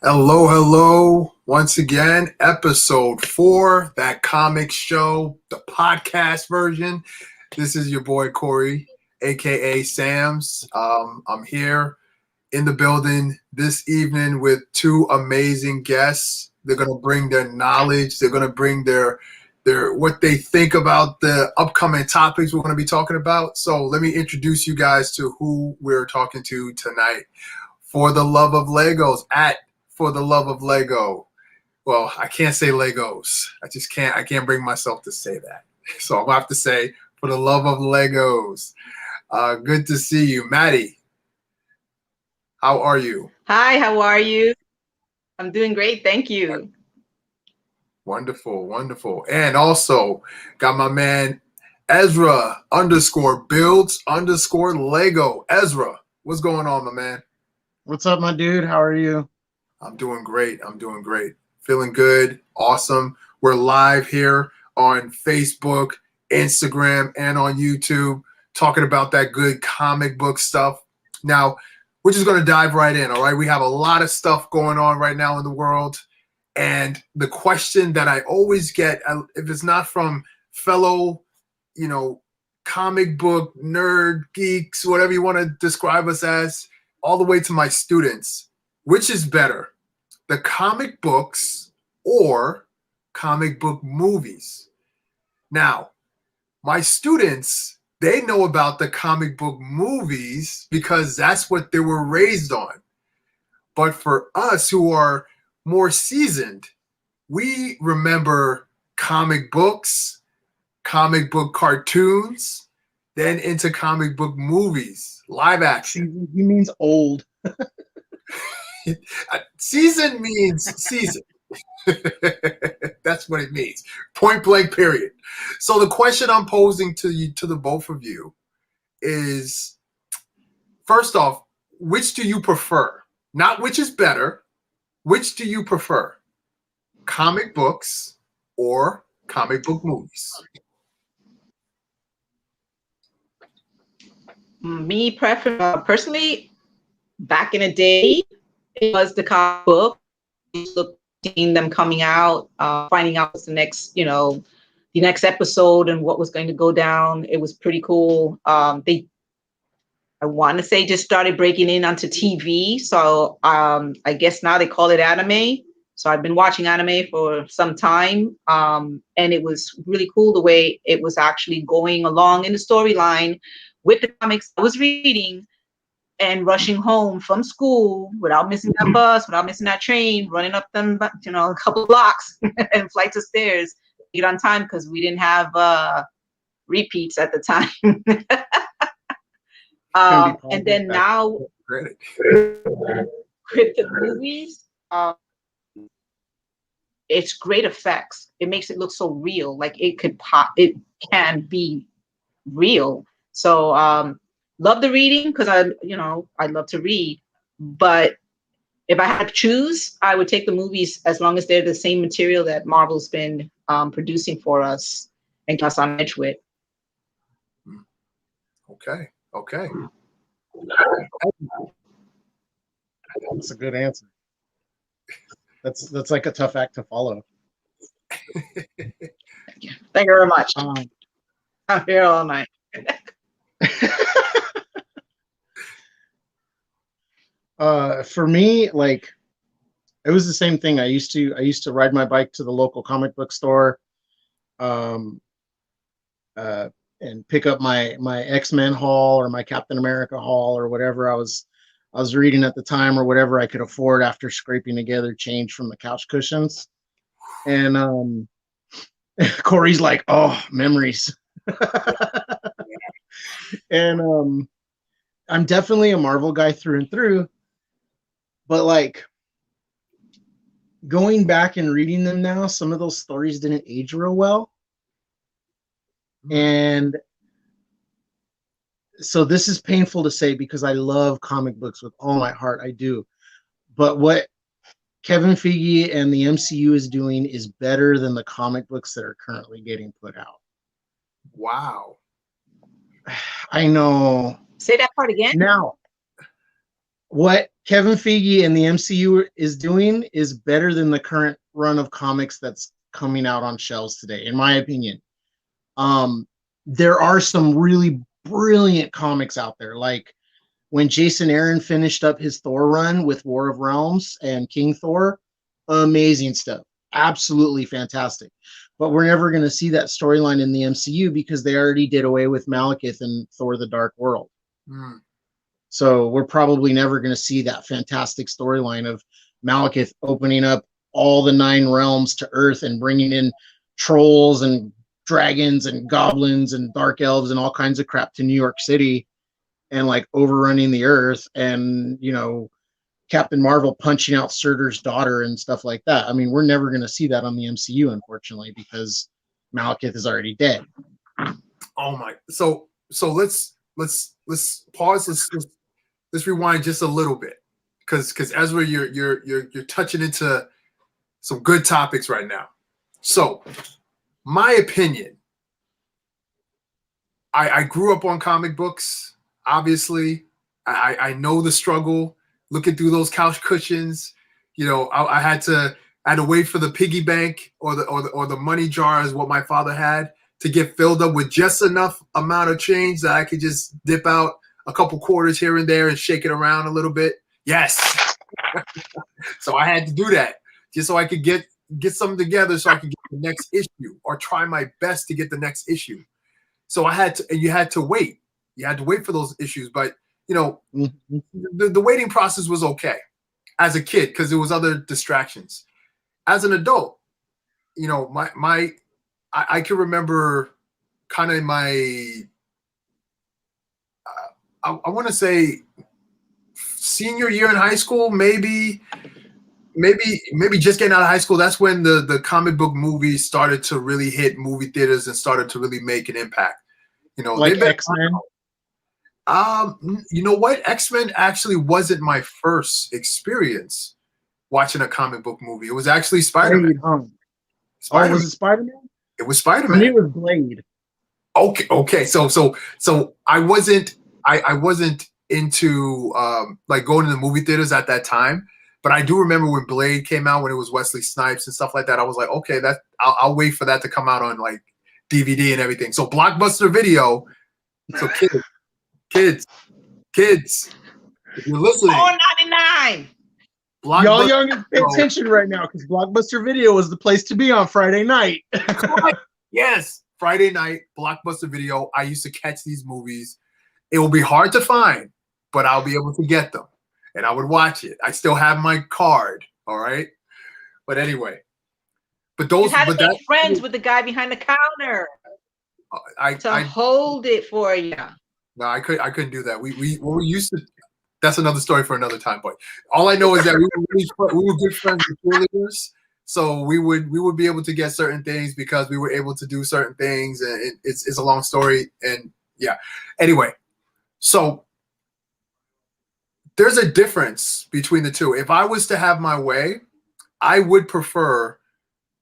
Hello, hello. Once again, episode 4, that comic show, the podcast version. This is your boy Corey, aka Sams. I'm here in the building this evening with two amazing guests. They're gonna bring their knowledge. They're gonna bring their what they think about the upcoming topics we're gonna be talking about. So let me introduce you guys to who we're talking to tonight. For the love of Legos, at For the Love of Lego. Well, I can't say Legos. I can't bring myself to say that. So I'm gonna have to say For the Love of Legos. Good to see you, Maddie. How are you? Hi, how are you? I'm doing great, thank you. Wonderful, wonderful. And also got my man Ezra underscore builds underscore Lego. Ezra, what's going on, my man? What's up, my dude? How are you? I'm doing great. I'm doing great. Feeling good. Awesome. We're live here on Facebook, Instagram, and on YouTube talking about that good comic book stuff. Now, we're just going to dive right in, all right? We have a lot of stuff going on right now in the world. And the question that I always get, if it's not from fellow, comic book nerd geeks, whatever you want to describe us as, all the way to my students, which is better, the comic books or comic book movies? Now, my students, they know about the comic book movies because that's what they were raised on. But for us who are more seasoned, we remember comic books, comic book cartoons, then into comic book movies, live action. He means old. Season means season. That's what it means. Point blank, period. So the question I'm posing to you, to the both of you, is first off, which do you prefer? Not which is better. Which do you prefer? Comic books or comic book movies? Me personally, back in the day, it was the comic book. Seeing them coming out, finding out what's the next episode and what was going to go down. It was pretty cool. I want to say, just started breaking in onto TV. So I guess now they call it anime. So I've been watching anime for some time. And it was really cool the way it was actually going along in the storyline with the comics I was reading and rushing home from school without missing that bus, without missing that train, running up them, a couple of blocks and flights of stairs to get on time because we didn't have repeats at the time. And then now with the movies, it's great effects. It makes it look so real, like it can be real. So love the reading because I love to read. But if I had to choose, I would take the movies as long as they're the same material that Marvel's been producing for us and keep us on edge with. Okay. That's a good answer. That's like a tough act to follow. Thank you very much. I'm here all night. For me, like, it was the same thing. I used to ride my bike to the local comic book store, and pick up my X-Men haul or my Captain America haul or whatever I was reading at the time, or whatever I could afford after scraping together change from the couch cushions. And Corey's like, "Oh, memories." And I'm definitely a Marvel guy through and through, but like going back and reading them now, some of those stories didn't age real well. And so this is painful to say because I love comic books with all my heart. I do. But what Kevin Feige and the MCU is doing is better than the comic books that are currently getting put out. Wow. I know. Say that part again. Now, what Kevin Feige and the MCU is doing is better than the current run of comics that's coming out on shelves today, in my opinion. There are some really brilliant comics out there, like when Jason Aaron finished up his Thor run with War of Realms and King Thor, amazing stuff, absolutely fantastic. But we're never going to see that storyline in the MCU because they already did away with Malekith in Thor: The Dark World. So we're probably never going to see that fantastic storyline of Malekith opening up all the 9 realms to Earth and bringing in trolls and dragons and goblins and dark elves and all kinds of crap to New York City and like overrunning the Earth, and Captain Marvel punching out Surtur's daughter and stuff like that. I mean, we're never going to see that on the MCU, unfortunately, because Malekith is already dead. Oh my! So let's pause. Let's rewind just a little bit, because Ezra, you're touching into some good topics right now. So, my opinion. I grew up on comic books. Obviously, I know the struggle. Looking through those couch cushions, I had to wait for the piggy bank or the money jar, is what my father had, to get filled up with just enough amount of change that I could just dip out a couple quarters here and there and shake it around a little bit. Yes. So I had to do that just so I could get something together so I could get the next issue, or try my best to get the next issue. So you had to wait. You had to wait for those issues, but the waiting process was okay as a kid because there was other distractions. As an adult, I can remember kind of my I want to say senior year in high school, maybe just getting out of high school. That's when the comic book movies started to really hit movie theaters and started to really make an impact. Like X-Men. You know what? X-Men actually wasn't my first experience watching a comic book movie. It was actually Spider-Man. Oh, was it Spider-Man? It was Spider-Man. For me, it was Blade. Okay. So I wasn't into like going to the movie theaters at that time, but I do remember when Blade came out, when it was Wesley Snipes and stuff like that. I was like, okay, I'll wait for that to come out on like DVD and everything. So Blockbuster Video. So kids, if you're listening, $4.99. Y'all young, pay attention right now, because Blockbuster Video is the place to be on Friday night. Yes, Friday night, Blockbuster Video. I used to catch these movies. It will be hard to find, but I'll be able to get them, and I would watch it. I still have my card. All right, but anyway, but those. You had to make friends with the guy behind the counter to hold it for you. No, I couldn't do that. We used to. That's another story for another time. But all I know is that we were good friends with cheerleaders, so we would be able to get certain things because we were able to do certain things, and it's a long story. And yeah, anyway, so there's a difference between the two. If I was to have my way, I would prefer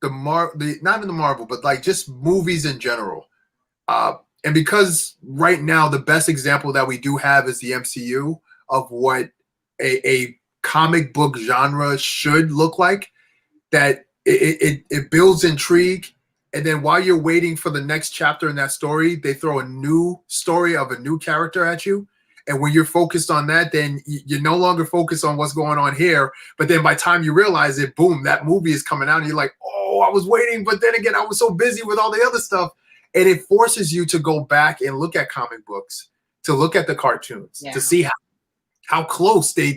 not in the Marvel, but like just movies in general. And because right now the best example that we do have is the MCU of what a comic book genre should look like, that it builds intrigue, and then while you're waiting for the next chapter in that story, they throw a new story of a new character at you. And when you're focused on that, then you're no longer focused on what's going on here. But then by the time you realize it, boom, that movie is coming out, and you're like, oh, I was waiting, but then again, I was so busy with all the other stuff. And it forces you to go back and look at comic books, to look at the cartoons, to see how close they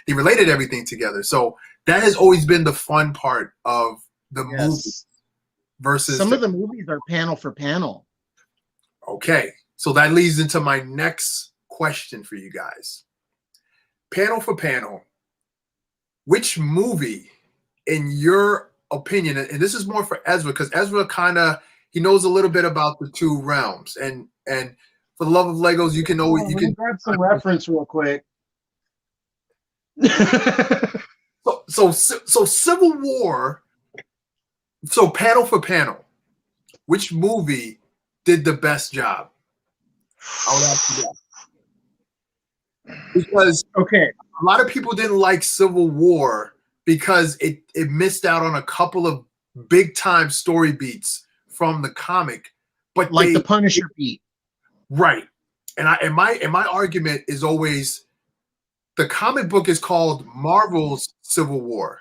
related everything together. So that has always been the fun part of the movie. Versus some of the movies are panel for panel. Okay, so that leads into my next question for you guys. Panel for panel, which movie, in your opinion, and this is more for Ezra, because Ezra he knows a little bit about the two realms, and for the love of Legos, you can grab some reference real quick. So Civil War. So panel for panel, which movie did the best job? I would ask you that. Because okay, a lot of people didn't like Civil War because it missed out on a couple of big time story beats from the comic, but like the Punisher beat. Right. And my argument is always the comic book is called Marvel's Civil War.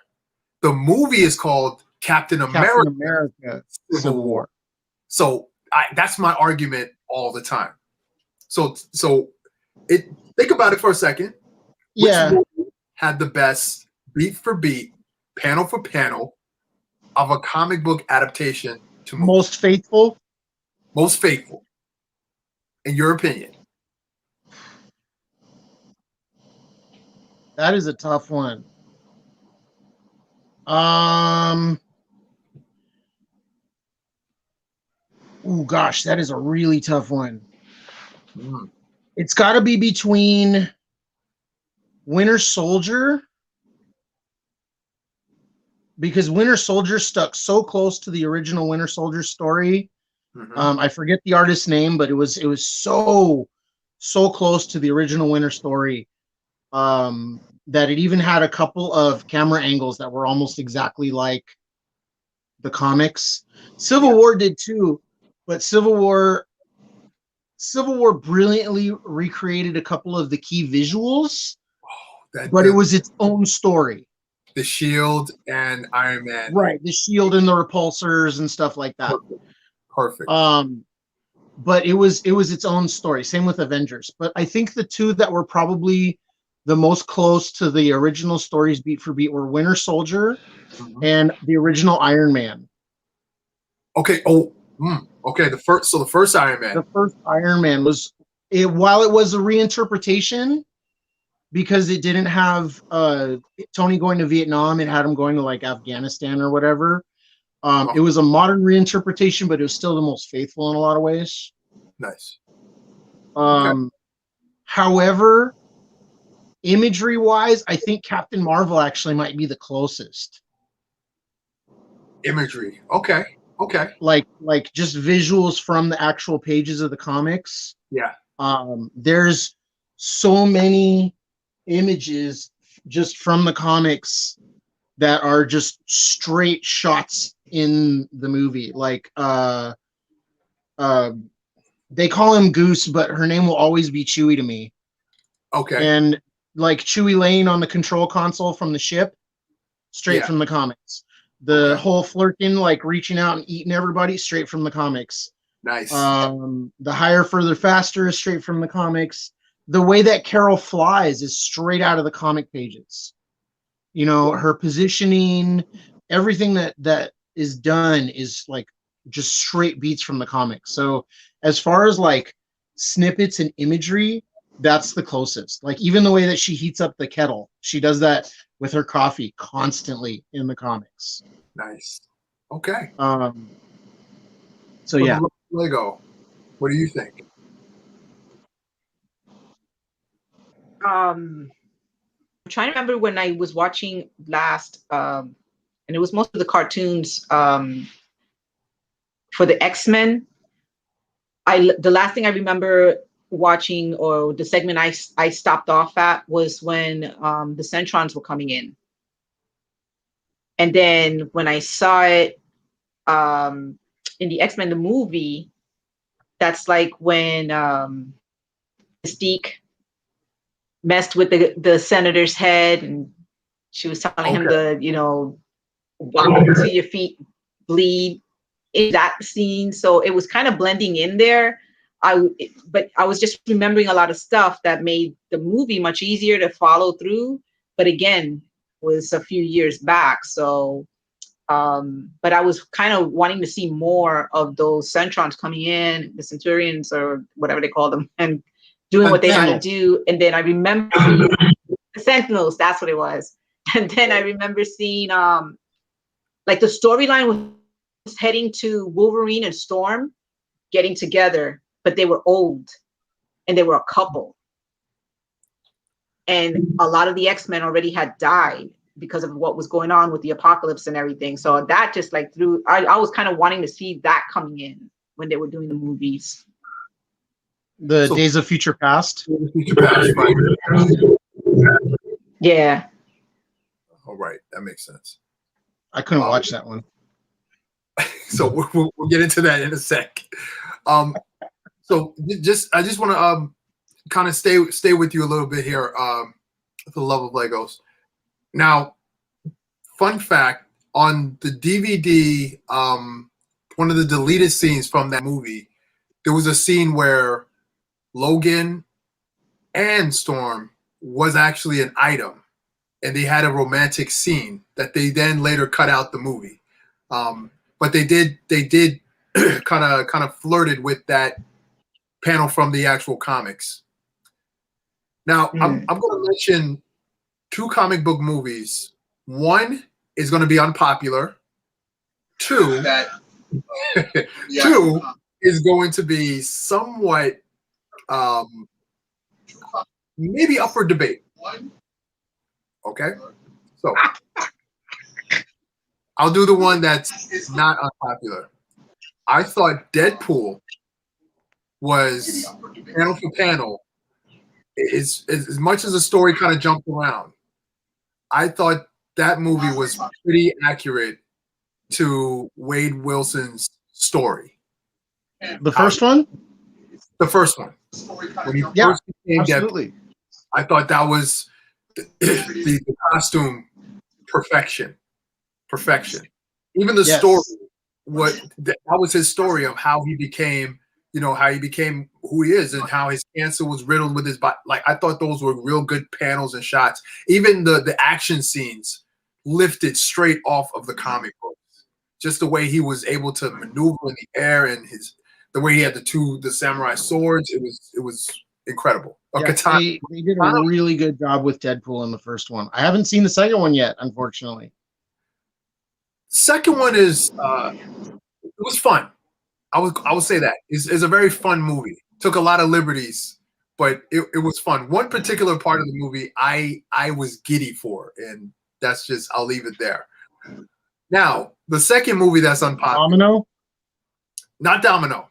The movie is called Captain America Civil War. So that's my argument all the time. So think about it for a second. Which movie had the best beat for beat, panel for panel of a comic book adaptation to movie? Most faithful? Most faithful. In your opinion? That is a tough one. Oh gosh, that is a really tough one. It's got to be between Winter Soldier, because Winter Soldier stuck so close to the original Winter Soldier story. I forget the artist's name, but it was so close to the original Winter story that it even had a couple of camera angles that were almost exactly like the comics. Civil War did too, but Civil War brilliantly recreated a couple of the key visuals, but it was its own story. The Shield and Iron Man. Right, the Shield and the repulsors and stuff like that. Perfect. But it was its own story. Same with Avengers. But I think the two that were probably the most close to the original stories beat for beat were Winter Soldier and the original Iron Man. Okay. Okay. The first Iron Man. The first Iron Man was while it was a reinterpretation because it didn't have Tony going to Vietnam, it had him going to like Afghanistan or whatever. It was a modern reinterpretation, but it was still the most faithful in a lot of ways. Nice. However, imagery-wise, I think Captain Marvel actually might be the closest. Imagery. Okay. Like just visuals from the actual pages of the comics. Yeah. There's so many images just from the comics that are just straight shots in the movie. Like they call him Goose, but her name will always be Chewie to me. Okay. And like Chewie laying on the control console from the ship, straight from the comics. The whole flirting, like reaching out and eating everybody, straight from the comics. Nice. The higher, further, faster is straight from the comics. The way that Carol flies is straight out of the comic pages. You know, her positioning, everything that is done is like just straight beats from the comics. So as far as like snippets and imagery, that's the closest. Like even the way that she heats up the kettle, she does that with her coffee constantly in the comics. Nice. Okay. So yeah. Lego, what do you think? I'm trying to remember when I was watching last, and it was most of the cartoons for the X-Men. The last thing I remember watching, or the segment I stopped off at, was when the Centrons were coming in. And then when I saw it in the X-Men, the movie, that's like when Mystique messed with the senator's head, and she was telling him to, walk until your feet bleed, in that scene. So it was kind of blending in there. But I was just remembering a lot of stuff that made the movie much easier to follow through. But again, was a few years back. So, but I was kind of wanting to see more of those Centrons coming in, the Centurions or whatever they call them, and doing what they had to do. And then I remember the Sentinels, that's what it was. And then I remember seeing like the storyline was heading to Wolverine and Storm getting together, but they were old and they were a couple. And a lot of the X-Men already had died because of what was going on with the apocalypse and everything. So that just like I was kind of wanting to see that coming in when they were doing the movies. Days of Future Past. Future Past, right. Yeah. All right, that makes sense. I couldn't watch that one. So we'll get into that in a sec. So I just want to kind of stay with you a little bit here. For the love of Legos. Now, fun fact on the DVD, one of the deleted scenes from that movie, there was a scene where Logan and Storm was actually an item, and they had a romantic scene that they then later cut out the movie. But they did kind of flirted with that panel from the actual comics. Now, I'm going to mention 2 comic book movies. One is going to be unpopular. 2 is going to be somewhat maybe up for debate. Okay, so I'll do the one that's not unpopular. I thought Deadpool was panel for panel. As much as the story kind of jumped around, I thought that movie was pretty accurate to Wade Wilson's story. The first one? The first one. When he first became absolutely. Deadpool, I thought that was the costume perfection. Even the story, that was his story of how he became, how he became who he is and how his cancer was riddled with his body. Like, I thought those were real good panels and shots. Even the action scenes lifted straight off of the comic books. Just the way he was able to maneuver in the air and the way he had the samurai swords, it was incredible. They did a really good job with Deadpool in the first one. I haven't seen the second one yet, unfortunately. Second one is it was fun. I would say that it's a very fun movie. Took a lot of liberties, but it was fun. One particular part of the movie I was giddy for, and that's just, I'll leave it there. Now, the second movie that's unpopular. Domino? Not Domino.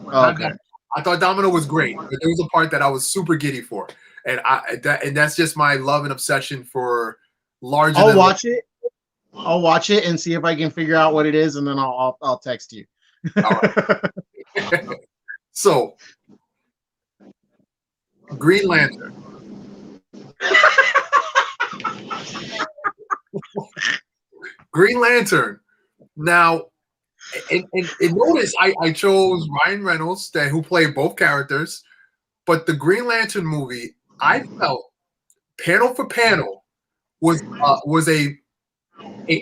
Oh, okay. I thought Domino was great, but there was a part that I was super giddy for, and that's just my love and obsession for larger. I'll watch it and see if I can figure out what it is, and then I'll text you. All right. So, Green Lantern. Green Lantern. Now, and notice I chose Ryan Reynolds, who played both characters, but the Green Lantern movie, I felt panel for panel was a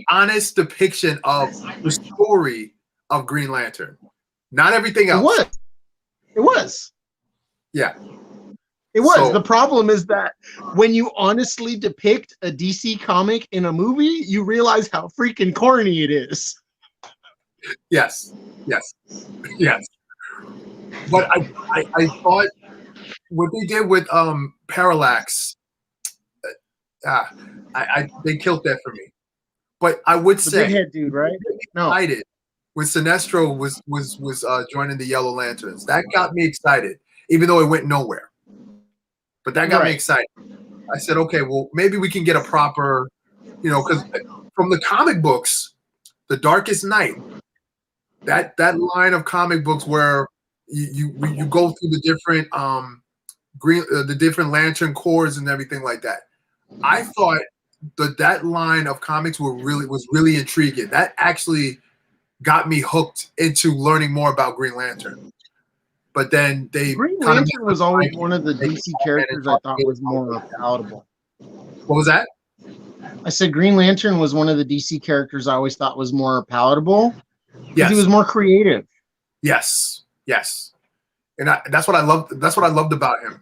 honest depiction of the story of Green Lantern. Not everything else. It was. Yeah. It was. So, the problem is that when you honestly depict a DC comic in a movie, you realize how freaking corny it is. Yes. But I thought what they did with Parallax, they killed that for me. But I would say the big head dude, right? No. Excited when Sinestro was joining the Yellow Lanterns. That got me excited, even though it went nowhere. But that got me excited. I said, okay, well, maybe we can get a proper, because from the comic books, The Darkest Night, that line of comic books where you go through the different the different Lantern Corps and everything like that. I thought that line of comics was really intriguing. That actually got me hooked into learning more about Green Lantern. But then Green Lantern was always one of the DC characters I thought was more palatable. What was that? I said Green Lantern was one of the DC characters I always thought was more palatable. Because he was more creative. Yes. And that's what I loved. That's what I loved about him.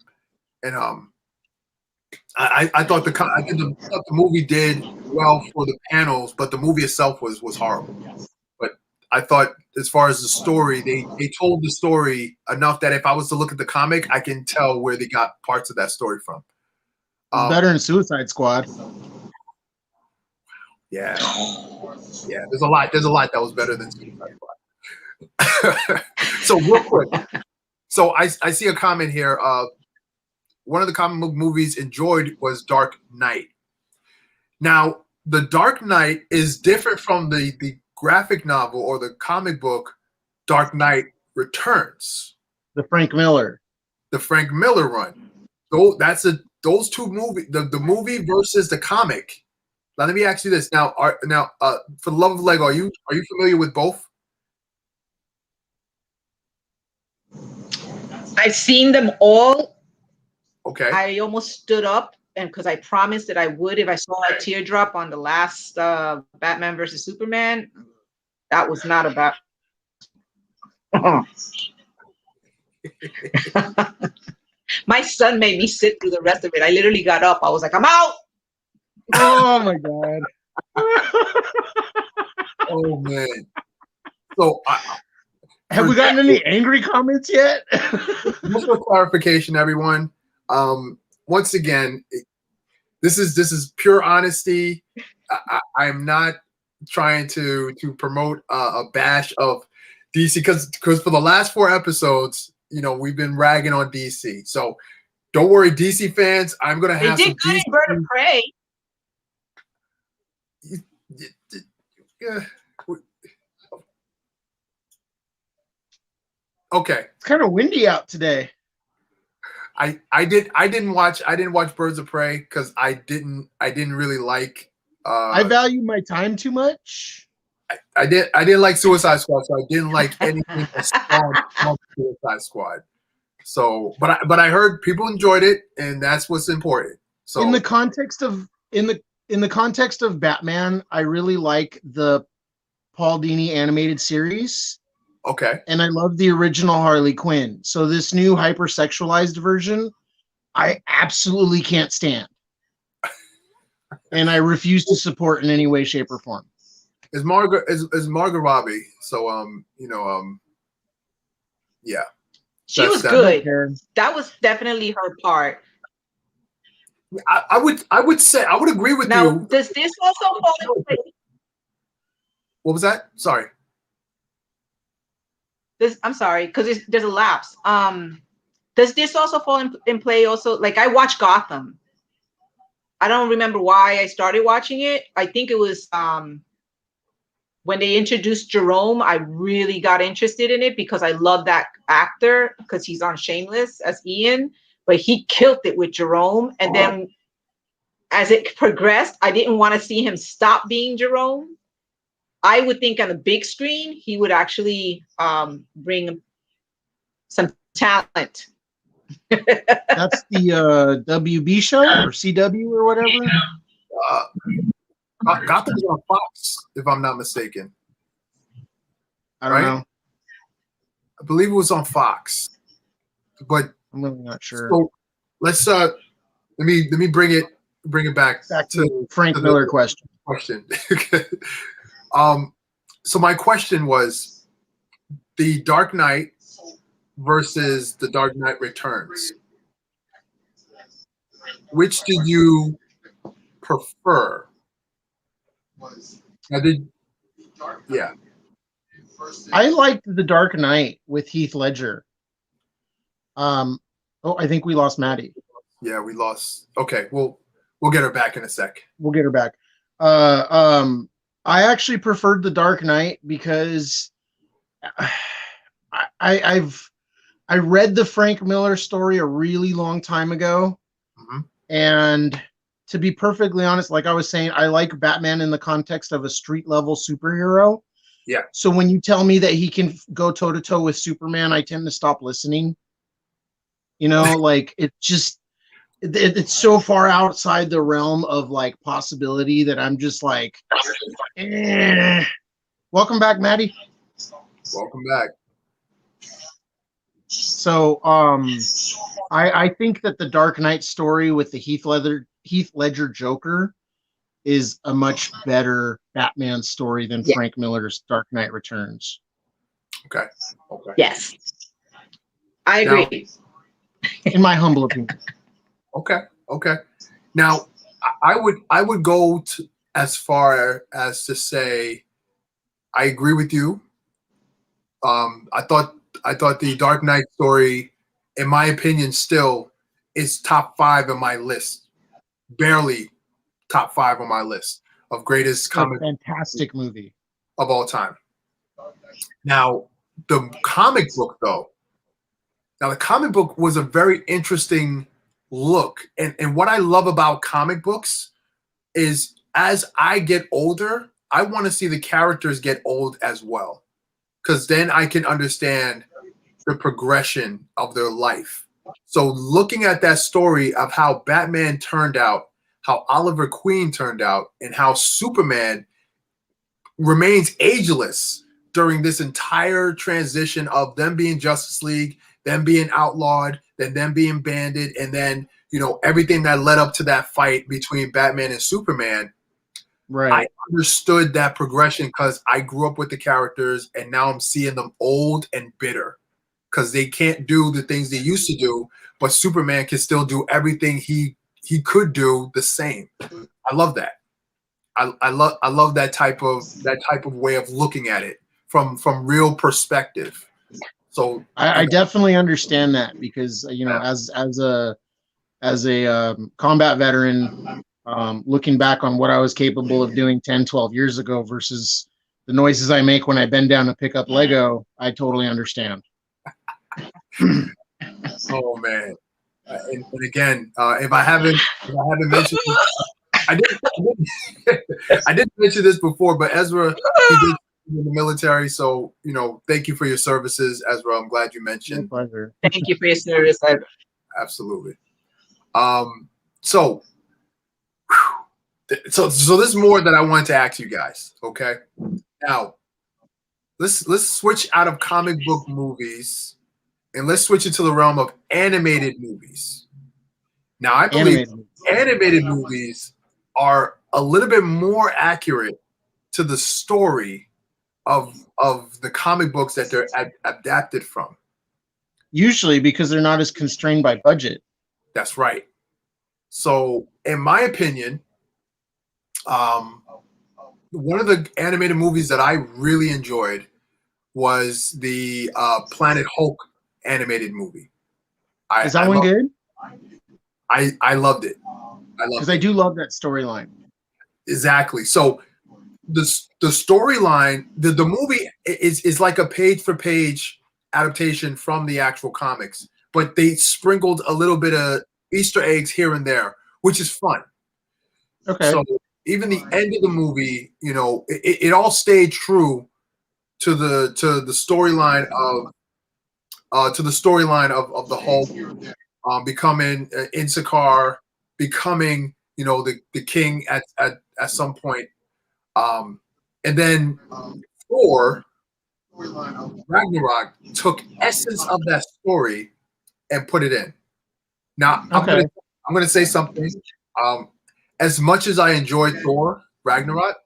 And I thought the movie did well for the panels, but the movie itself was horrible. But I thought, as far as the story, they told the story enough that if I was to look at the comic, I can tell where they got parts of that story from. Better than Suicide Squad. Yeah. There's a lot that was better than Suicide Squad. So real quick, so I see a comment here. one of the comic book movies enjoyed was Dark Knight. Now, the Dark Knight is different from the graphic novel or the comic book Dark Knight Returns. The Frank Miller. The Frank Miller run. So those two movies, the movie versus the comic. Now let me ask you this. Now, for the love of Lego, are you familiar with both? I've seen them all. Okay. I almost stood up, and because I promised that I would if I saw a teardrop on the last Batman versus Superman. That was not about. My son made me sit through the rest of it. I literally got up. I was like, I'm out. Oh my god. Oh man. So have we gotten any angry comments yet? Just for clarification, everyone. Once again, this is pure honesty. I'm not trying to promote a bash of DC because for the last 4 episodes, we've been ragging on DC. So don't worry, DC fans. I'm gonna have they some did good DC. in Bird of Prey. Yeah. Okay. It's kind of windy out today. I didn't watch Birds of Prey because I didn't really like. I value my time too much. I didn't like Suicide Squad, so I didn't like anything that spawned from Suicide Squad. So, but I heard people enjoyed it, and that's what's important. So in the context of Batman, I really like the Paul Dini animated series. Okay. And I love the original Harley Quinn. So this new hypersexualized version, I absolutely can't stand. And I refuse to support in any way, shape, or form. Is Margot Robbie? So yeah. She was good. That was definitely her part. I would agree with now, you. Does this also fall in place? What was that? Sorry. I'm sorry, because there's a lapse. Does this also fall in play also? Like, I watched Gotham. I don't remember why I started watching it. I think it was when they introduced Jerome, I really got interested in it because I love that actor because he's on Shameless as Ian, but he killed it with Jerome. And then as it progressed, I didn't want to see him stop being Jerome. I would think on the big screen, he would actually bring some talent. That's the WB show or CW or whatever. Gotham's on Fox, if I'm not mistaken. I don't know. I believe it was on Fox, but I'm really not sure. So let's let me bring it back to Frank Miller question. So my question was the Dark Knight versus the Dark Knight Returns. Which do you prefer? I liked the Dark Knight with Heath Ledger. I think we lost Maddie. Yeah, we lost. Okay, we'll get her back in a sec. We'll get her back. I actually preferred the Dark Knight because I read the Frank Miller story a really long time ago, and to be perfectly honest, like I was saying, I like Batman in the context of a street level superhero. Yeah. So when you tell me that he can go toe to toe with Superman, I tend to stop listening. Like it's so far outside the realm of like possibility that I'm just like, Welcome back, Maddie. Welcome back. So I think that the Dark Knight story with the Heath Ledger Joker is a much better Batman story than Frank Miller's Dark Knight Returns. Okay. Yes. I agree. In my humble opinion. Okay. Now, I would go as far as to say I agree with you. I thought the Dark Knight story, in my opinion, still is top 5 on my list. Barely top 5 on my list of greatest comic fantastic movie of all time. Now, the comic book, though. Now, the comic book was a very interesting look. And what I love about comic books is as I get older, I want to see the characters get old as well. Because then I can understand the progression of their life. So looking at that story of how Batman turned out, how Oliver Queen turned out, and how Superman remains ageless during this entire transition of them being Justice League, them being outlawed, then them being banded, and then, you know, everything that led up to that fight between Batman and Superman. Right. I understood that progression because I grew up with the characters, and now I'm seeing them old and bitter because they can't do the things they used to do, but Superman can still do everything he could do the same. I love that. I love that type of way of looking at it from real perspective. So I definitely understand that because, you know, as a combat veteran, looking back on what I was capable of doing 10, 12 years ago versus the noises I make when I bend down to pick up Lego, I totally understand. Oh man! And again, if I haven't mentioned, I didn't mention this before, but Ezra, he did in the military, so you know, thank you for your services, Ezra. I'm glad you mentioned. My pleasure. Thank you for your service. Absolutely. So this is more that I wanted to ask you guys. Okay, now let's switch out of comic book movies and let's switch it to the realm of animated movies. Now, I believe animated movies are a little bit more accurate to the story of the comic books that they're adapted from. Usually because they're not as constrained by budget. That's right. So, in my opinion, one of the animated movies that I really enjoyed was the Planet Hulk animated movie. Is that one good? I loved it. Because I do love that storyline. Exactly. So the storyline, the movie is like a page for page adaptation from the actual comics, but they sprinkled a little bit of Easter eggs here and there, which is fun. Okay. So even the end of the movie, you know, it all stayed true to the storyline of the Hulk becoming Issachar, becoming, you know, the king at some point, and then Thor Ragnarok took essence of that story and put it in. Now I'm gonna say something. As much as I enjoyed Thor Ragnarok,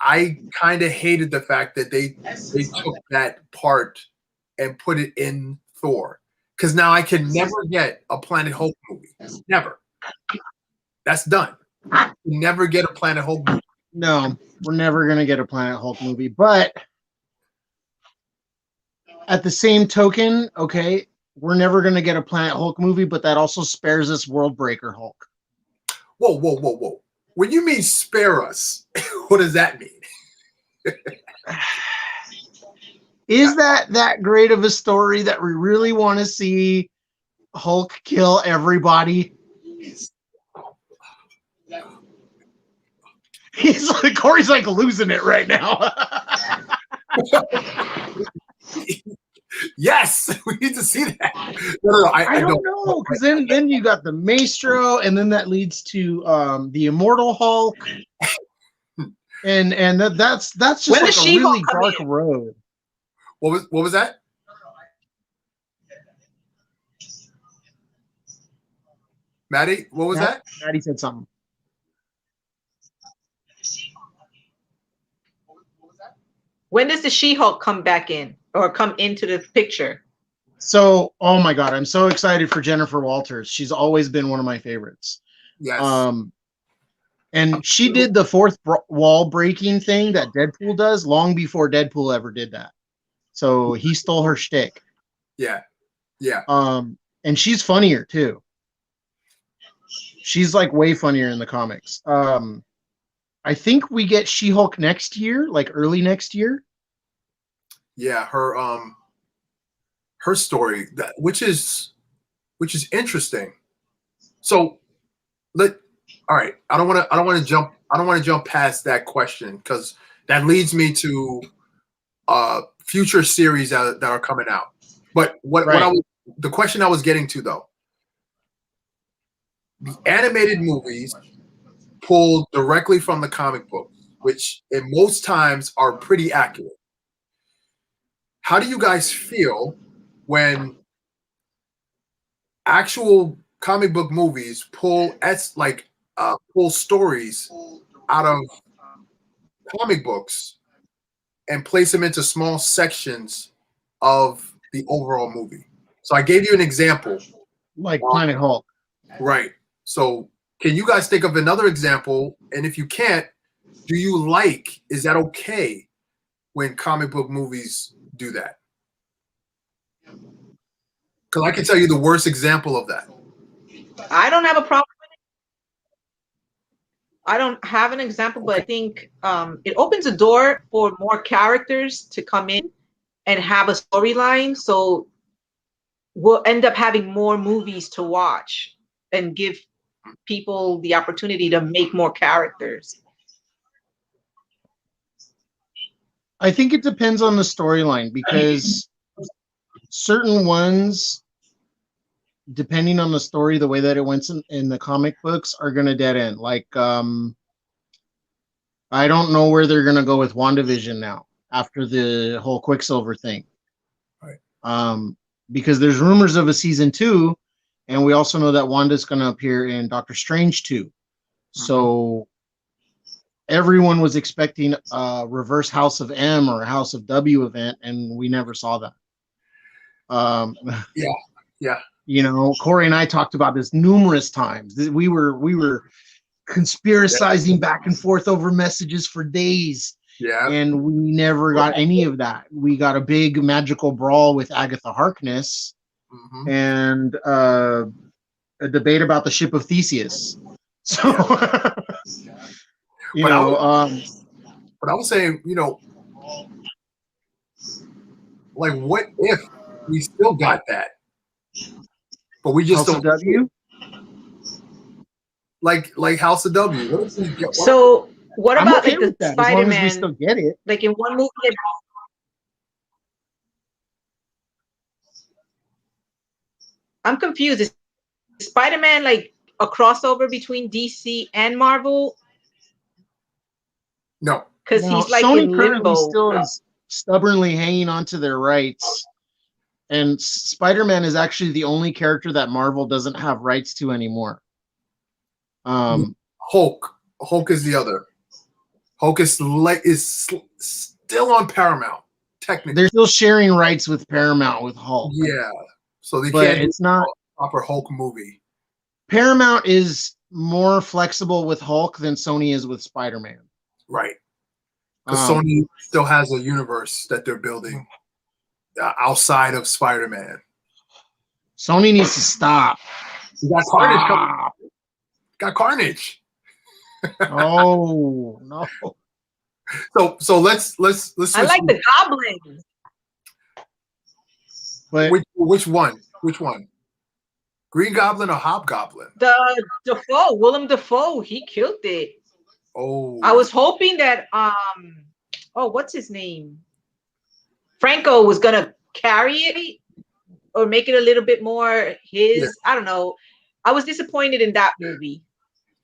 I kind of hated the fact that they took that part and put it in Thor, because now I can never get a Planet Hulk movie. Never. That's done. You never get a Planet Hulk movie. No, we're never gonna get a Planet Hulk movie. But at the same token, okay, we're never gonna get a Planet Hulk movie, but that also spares us World Breaker Hulk. Whoa. When you mean spare us, what does that mean? Is that great of a story that we really want to see Hulk kill everybody? Corey's like losing it right now. Yes, we need to see that. I don't know, because then you got the Maestro, and then that leads to the Immortal Hulk, and that's just like a really dark road. What was that? Maddie, what was that? Maddie said something. When does the She-Hulk come back in or come into the picture? So, oh my God, I'm so excited for Jennifer Walters. She's always been one of my favorites. Yes. And she did the fourth wall breaking thing that Deadpool does long before Deadpool ever did that. So he stole her shtick. Yeah. And she's funnier too. She's like way funnier in the comics. I think we get She-Hulk next year, like early next year. Yeah, her story, which is interesting. So all right. I don't want to jump past that question because that leads me to future series that are coming out. But the question I was getting to though, the animated movies pulled directly from the comic books, which in most times are pretty accurate. How do you guys feel when actual comic book movies pull stories out of comic books and place them into small sections of the overall movie? So I gave you an example. Like Planet Hulk. Right. So can you guys think of another example? And if you can't, is that okay when comic book movies do that? Because I can tell you the worst example of that. I don't have a problem with it. I don't have an example, but I think it opens a door for more characters to come in and have a storyline. So we'll end up having more movies to watch and give people the opportunity to make more characters. I think it depends on the storyline because certain ones, depending on the story, the way that it went in the comic books, are going to dead end. Like, I don't know where they're going to go with WandaVision now after the whole Quicksilver thing. Right. Because there's rumors of a season 2, and we also know that Wanda's going to appear in Doctor Strange 2. Mm-hmm. So everyone was expecting a reverse House of M or House of W event, and we never saw that. Yeah. You know, Corey and I talked about this numerous times. We were conspiracizing back and forth over messages for days. Yeah. And we never got any of that. We got a big magical brawl with Agatha Harkness and a debate about the ship of Theseus. So, but I was saying, like, what if we still got that? But we just House of W? Like House of W. What about okay like the Spider-Man? As long as we still get it. Like in one movie. I'm confused. Is Spider-Man like a crossover between DC and Marvel? No. Because he's like Sony in limbo. still is stubbornly hanging on to their rights. And Spider-Man is actually the only character that Marvel doesn't have rights to anymore. Hulk is the other. Hulk is still on Paramount, technically. They're still sharing rights with Paramount with Hulk. Yeah. So they but can't it's not a proper Hulk movie. Paramount is more flexible with Hulk than Sony is with Spider-Man. Right. Because Sony still has a universe that they're building outside of Spider-Man. Sony needs to stop. You got Carnage coming. Got Carnage. Oh no. So let's I like the Goblin. But which one? Green Goblin or Hobgoblin? The Dafoe, Willem Dafoe, he killed it. Oh. I was hoping that what's his name? Franco was gonna carry it or make it a little bit more his. Yeah. I don't know. I was disappointed in that movie.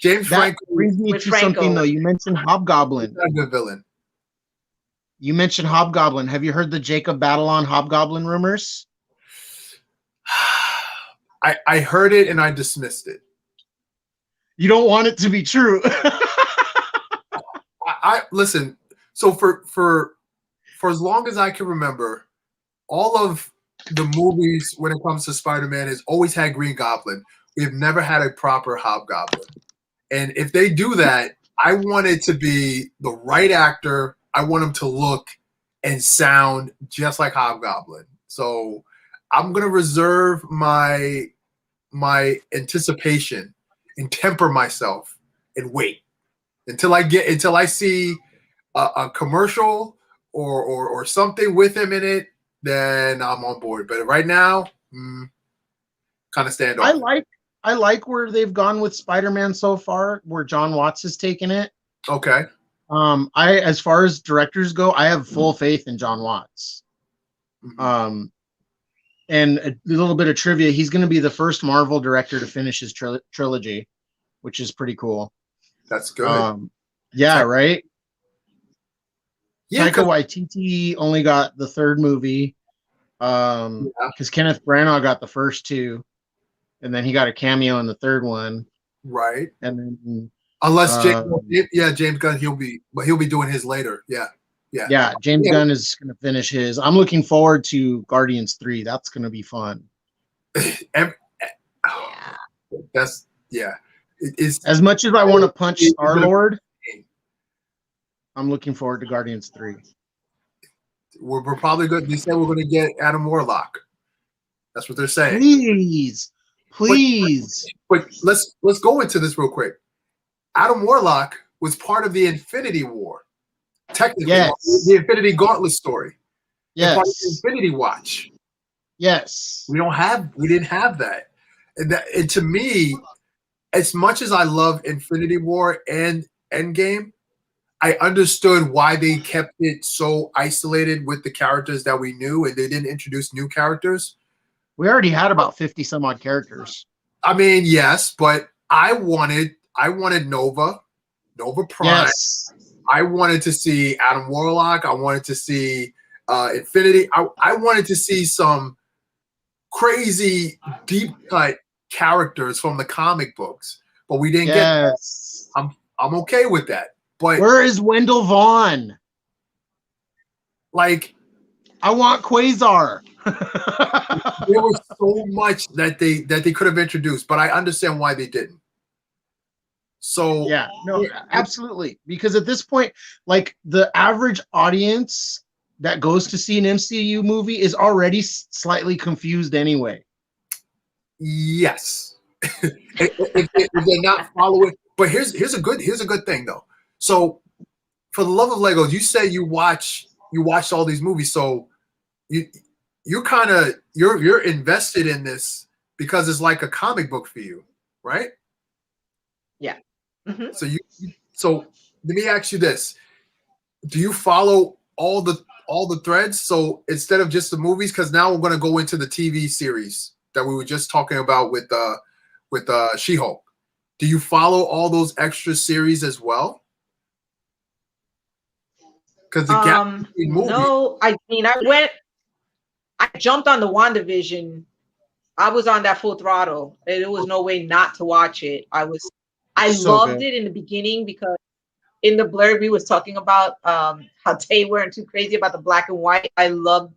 James Franco brings me to something though. You mentioned Hobgoblin. He's not a good villain. You mentioned Hobgoblin. Have you heard the Jacob Batalon Hobgoblin rumors? I heard it and I dismissed it. You don't want it to be true. I listen. So for as long as I can remember, all of the movies when it comes to Spider-Man has always had Green Goblin. We've never had a proper Hobgoblin. And if they do that, I want it to be the right actor. I want him to look and sound just like Hobgoblin. So I'm gonna reserve my anticipation and temper myself and wait until I see a commercial or something with him in it. Then I'm on board. But right now, kind of stand off. I like where they've gone with Spider-Man so far, where John Watts has taken it. Okay. As far as directors go, I have full faith in John Watts. Mhm. And a little bit of trivia: he's going to be the first Marvel director to finish his trilogy, which is pretty cool. That's good. Yeah, right. Yeah, Taika Waititi only got the third movie, because Kenneth Branagh got the first two, and then he got a cameo in the third one. right. And then Unless James Gunn, he'll be doing his later. Yeah. James Gunn is going to finish his. I'm looking forward to Guardians 3. That's going to be fun. That's It's As much as I want to punch Star-Lord, I'm looking forward to Guardians 3. We're probably good. They said we're going to get Adam Warlock. That's what they're saying. Please. But let's go into this real quick. Adam Warlock was part of the Infinity War. Technically, yes. The Infinity Gauntlet story. Yes. Part of the Infinity Watch. Yes. We didn't have that. And to me, as much as I love Infinity War and Endgame, I understood why they kept it so isolated with the characters that we knew, and they didn't introduce new characters. We already had about 50 some odd characters. I mean, yes, but I wanted Nova Prime. Yes. I wanted to see Adam Warlock. I wanted to see Infinity. I wanted to see some crazy deep cut characters from the comic books, but we didn't get that. I'm okay with that. But where is Wendell Vaughn? Like, I want Quasar. there was so much that they could have introduced, but I understand why they didn't. So yeah, no, absolutely. Because at this point, like, the average audience that goes to see an MCU movie is already slightly confused anyway. Yes. if they're not following, but here's a good thing though. So, for the love of Legos, you say you watched all these movies, so you're invested in this because it's like a comic book for you, right? Yeah. Mm-hmm. So let me ask you this: do you follow all the threads? So instead of just the movies, because now we're going to go into the TV series that we were just talking about with She-Hulk. Do you follow all those extra series as well? Because the gap between movies. No, I mean, I jumped on the WandaVision. I was on that full throttle. There was no way not to watch it. I loved it in the beginning because in the blurb we was talking about how they weren't too crazy about the black and white. I loved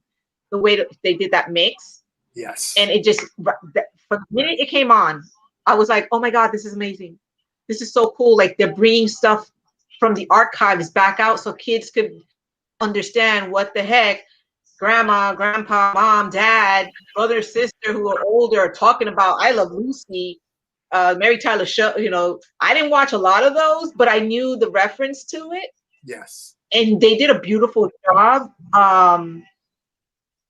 the way that they did that mix. Yes. And it just, from the minute it came on, I was like, oh my God, this is amazing. This is so cool. Like, they're bringing stuff from the archives back out so kids could understand what the heck grandma, grandpa, mom, dad, brother, sister who are older are talking about. I Love Lucy, Mary Tyler Show. I didn't watch a lot of those, but I knew the reference to it. Yes. And they did a beautiful job.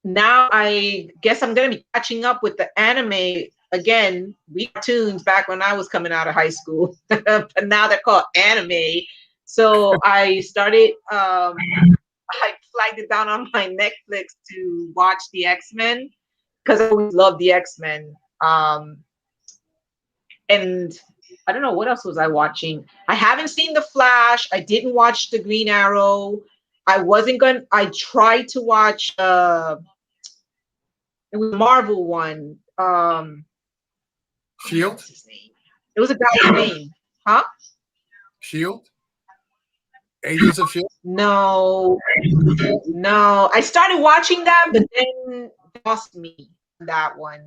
Now I guess I'm going to be catching up with the anime again. We cartoons back when I was coming out of high school, but now they're called anime. So I started, I flagged it down on my Netflix to watch the X-Men because I always loved the X-Men. And I don't know, what else was I watching? I haven't seen The Flash. I didn't watch The Green Arrow. I tried to watch, it was a Marvel one. Shield? It was a guy's name. Huh? Shield? Agents of Shield? No. I started watching that, but then it lost me that one.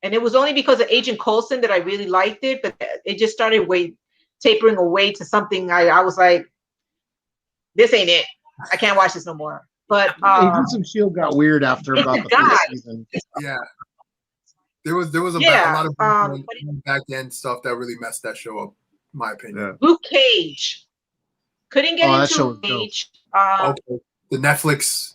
And it was only because of Agent Coulson that I really liked it, but it just started tapering away to something I was like, this ain't it. I can't watch this no more. But Agents of Shield got weird after about the first season. Yeah. There was a Yeah, lot of but back end stuff that really messed that show up, in my opinion. Luke Cage couldn't get that show into was dope. Cage. Okay. The Netflix.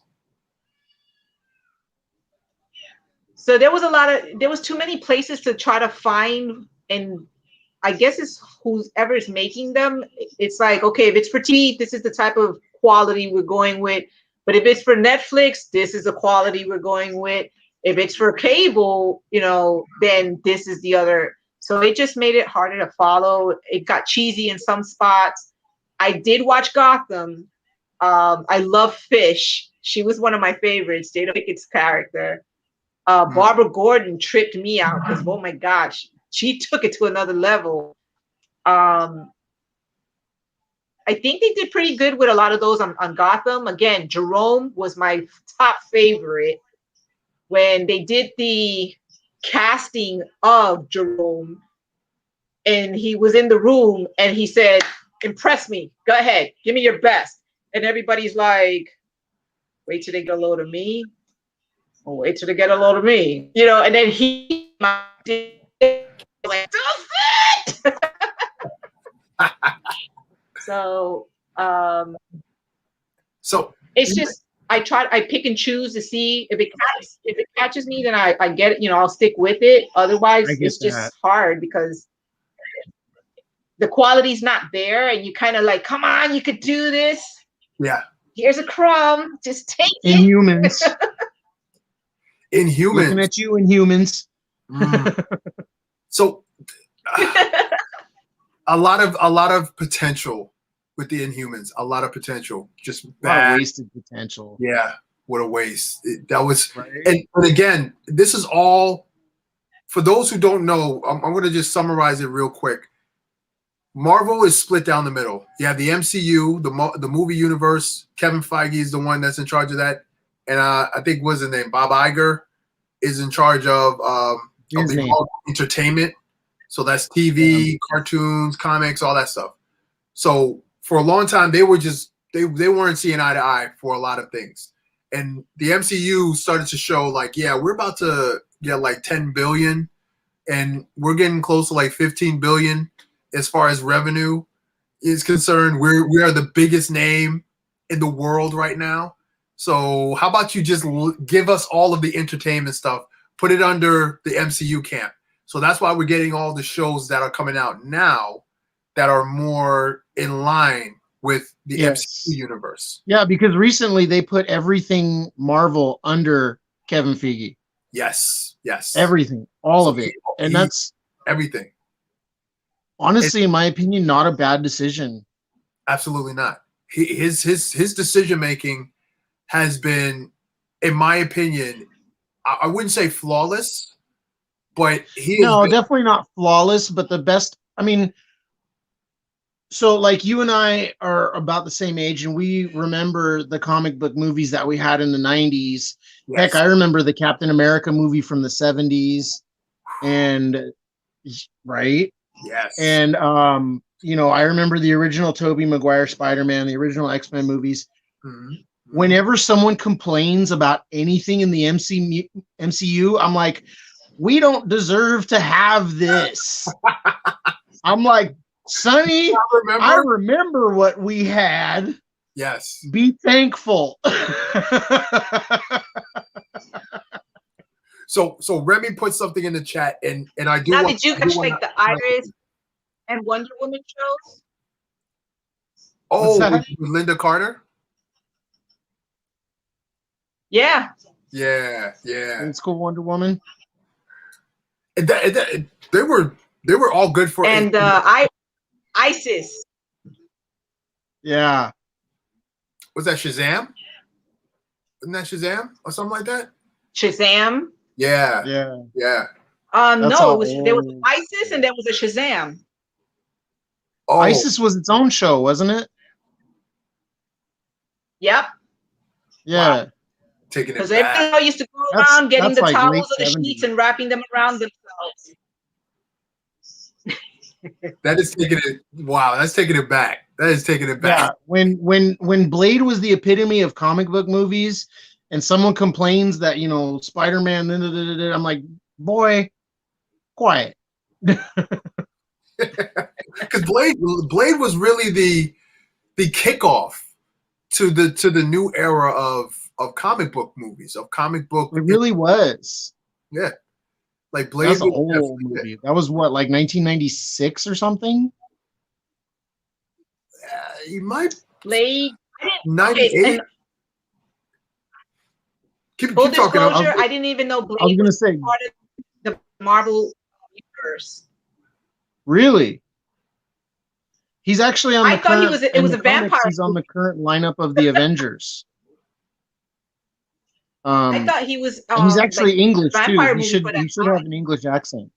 So there was too many places to try to find, and I guess it's whoever is making them. It's like, okay, if it's for TV, this is the type of quality we're going with. But if it's for Netflix, this is the quality we're going with. If it's for cable, then this is the other. So it just made it harder to follow. It got cheesy in some spots. I did watch Gotham. I love Fish. She was one of my favorites. Jada Pickett's character. Barbara Gordon tripped me out because, oh my gosh, she took it to another level. I think they did pretty good with a lot of those on Gotham. Again, Jerome was my top favorite. When they did the casting of Jerome, and he was in the room and he said, "Impress me. Go ahead. Give me your best." And everybody's like, "Wait till they get a load of me. Oh, wait till they get a load of me." And then he like, "Do it." So it's just I pick and choose to see if it catches me, then I get it, I'll stick with it. Otherwise, it's just hard because the quality's not there, and you kind of like, come on, you could do this. Yeah. Here's a crumb, just take it. Inhumans. Inhumans. Looking at you, Inhumans. So a lot of potential with the Inhumans. A lot of potential. Just bad. Wasted potential. Yeah. What a waste. That was right. And again, this is all for those who don't know. I'm going to just summarize it real quick. Marvel is split down the middle. You have the MCU, the movie universe. Kevin Feige is the one that's in charge of that, and I think what's his name, Bob Iger, is in charge of entertainment. So that's TV, cartoons, comics, all that stuff. So for a long time, they weren't seeing eye to eye for a lot of things, and the MCU started to show like, yeah, we're about to get like 10 billion, and we're getting close to like 15 billion. As far as revenue is concerned, we are the biggest name in the world right now. So how about you just give us all of the entertainment stuff, put it under the MCU camp. So that's why we're getting all the shows that are coming out now that are more in line with the MCU universe. Yeah, because recently they put everything Marvel under Kevin Feige. Yes. Everything, all of it. And that's everything. Honestly, in my opinion, not a bad decision. Absolutely not. His decision making has been, in my opinion, I wouldn't say flawless, but definitely not flawless, but the best. I mean, so like you and I are about the same age, and we remember the comic book movies that we had in the 90s. Yes. Heck, I remember the Captain America movie from the 70s, and right. Yes. And I remember the original Tobey Maguire Spider-Man, the original X-Men movies. Mm-hmm. Whenever someone complains about anything in the MCU, I'm like, we don't deserve to have this. I'm like, Sonny, I remember what we had. Yes. Be thankful. So Remy put something in the chat, and I do. Now, did you catch like the Iris and Wonder Woman shows? Oh, with Linda Carter. Yeah. Old school Wonder Woman. And they were all good for. And Isis. Yeah. Was that Shazam? Wasn't that Shazam or something like that? Shazam. Yeah. No, there was Isis and there was a Shazam. Oh. Isis was its own show, wasn't it? Yep. Yeah. Wow. Taking it back. Because everybody used to go around getting the towels or the sheets and wrapping them around themselves. That is taking it. Wow, that's taking it back. That is taking it back. Yeah. When Blade was the epitome of comic book movies, and someone complains that Spider-Man, I'm like, boy, quiet. Because Blade was really the kickoff to the new era of comic book movies, of comic book. It really was. Yeah, like Blade. That's a whole movie. That was what, like 1996 or something. You might Blade. 98. Keep Full talking. disclosure, I didn't even know Blade I was gonna say, part of the Marvel universe. really? He's actually on the I thought he was. It was a vampire. He's on the current lineup of the Avengers. I thought he was. And he's actually like, English too. vampire He movie should for that have an English accent.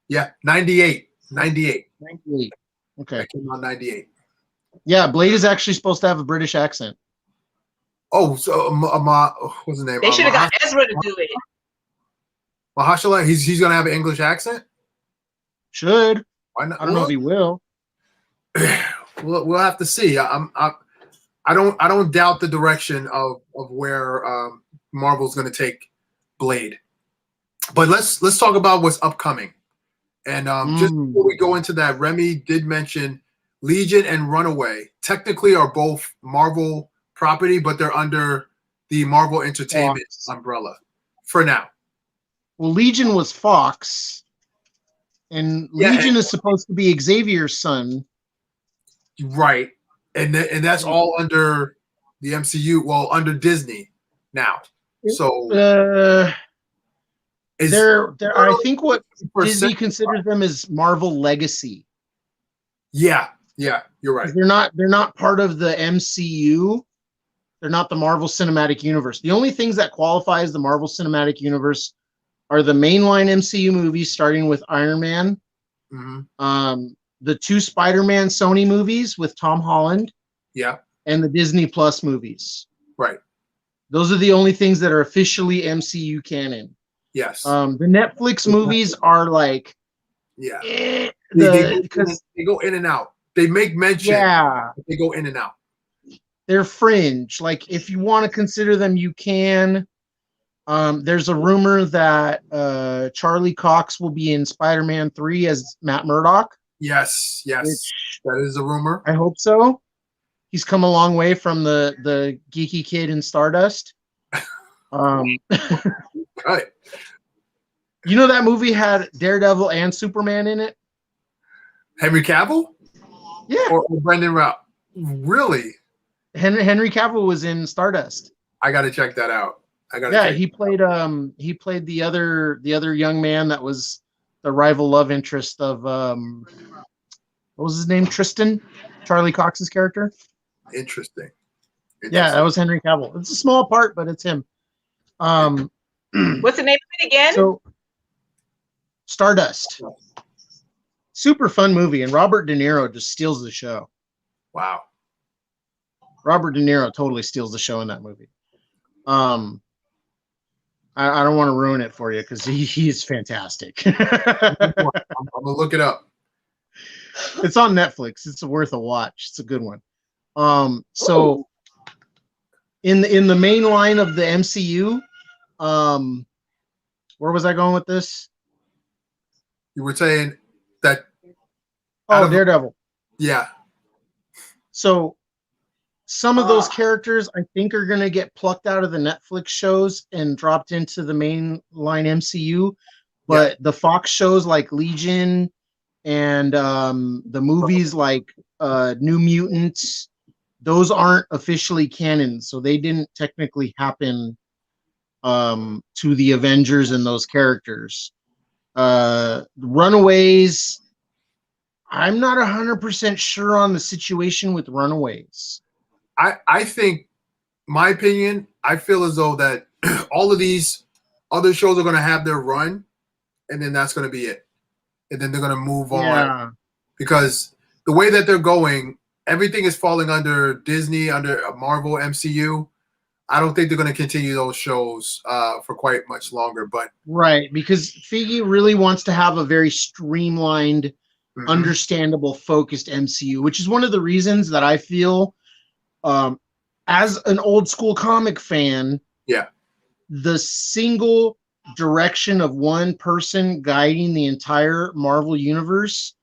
Yeah, 98. 98. 98. Okay. That came out 98. Yeah, Blade is actually supposed to have a British accent. Oh, so what's his name? They should have got Ezra to do it. Mahershala, he's gonna have an English accent. Should. Why not? I don't know if he will. We'll have to see. I don't doubt the direction of where Marvel's going to take Blade. But let's talk about what's upcoming. And just before we go into that, Remy did mention Legion and Runaway technically are both Marvel property, but they're under the Marvel Entertainment umbrella for now. Well, Legion was Fox, and Legion is supposed to be Xavier's son. Right. And that's all under the MCU, well, under Disney now. So I think what Disney considers them is Marvel Legacy. Yeah, you're right. They're not part of the MCU. They're not the Marvel Cinematic Universe. The only things that qualify as the Marvel Cinematic Universe are the mainline MCU movies, starting with Iron Man, the 2 Spider-Man Sony movies with Tom Holland, and the Disney Plus movies. Right. Those are the only things that are officially MCU canon. Yes. The Netflix movies are like, they go in and out. They make mention. Yeah. They go in and out. They're fringe. Like, if you want to consider them, you can. There's a rumor that Charlie Cox will be in Spider-Man 3 as Matt Murdock. Yes, that is a rumor. I hope so. He's come a long way from the geeky kid in Stardust. Right. You know that movie had Daredevil and Superman in it? Henry Cavill? Yeah. Or Brendan Routh? Really? Henry Cavill was in Stardust. I got to check that out. He played the other young man that was the rival love interest of what was his name? Tristan, Charlie Cox's character. Interesting. Yeah, that was Henry Cavill. It's a small part, but it's him. What's the name of it again? So, Stardust. Super fun movie, and Robert De Niro just steals the show. Wow. Robert De Niro totally steals the show in that movie. I don't want to ruin it for you because he is fantastic. I'm gonna look it up. It's on Netflix. It's worth a watch. It's a good one. So in the main line of the MCU, where was I going with this? You were saying that. Daredevil. Yeah. So some of those characters I think are going to get plucked out of the Netflix shows and dropped into the main line MCU, but the Fox shows like Legion and the movies like New Mutants, those aren't officially canon, so they didn't technically happen to the Avengers and those characters. Runaways, I'm not 100% sure on the situation with Runaways. I think, my opinion, I feel as though that all of these other shows are going to have their run, and then that's going to be it. And then they're going to move on. Because the way that they're going, everything is falling under Disney, under Marvel, MCU. I don't think they're going to continue those shows for quite much longer. But right, because Feige really wants to have a very streamlined, understandable, focused MCU, which is one of the reasons that I feel, as an old school comic fan, the single direction of one person guiding the entire Marvel universe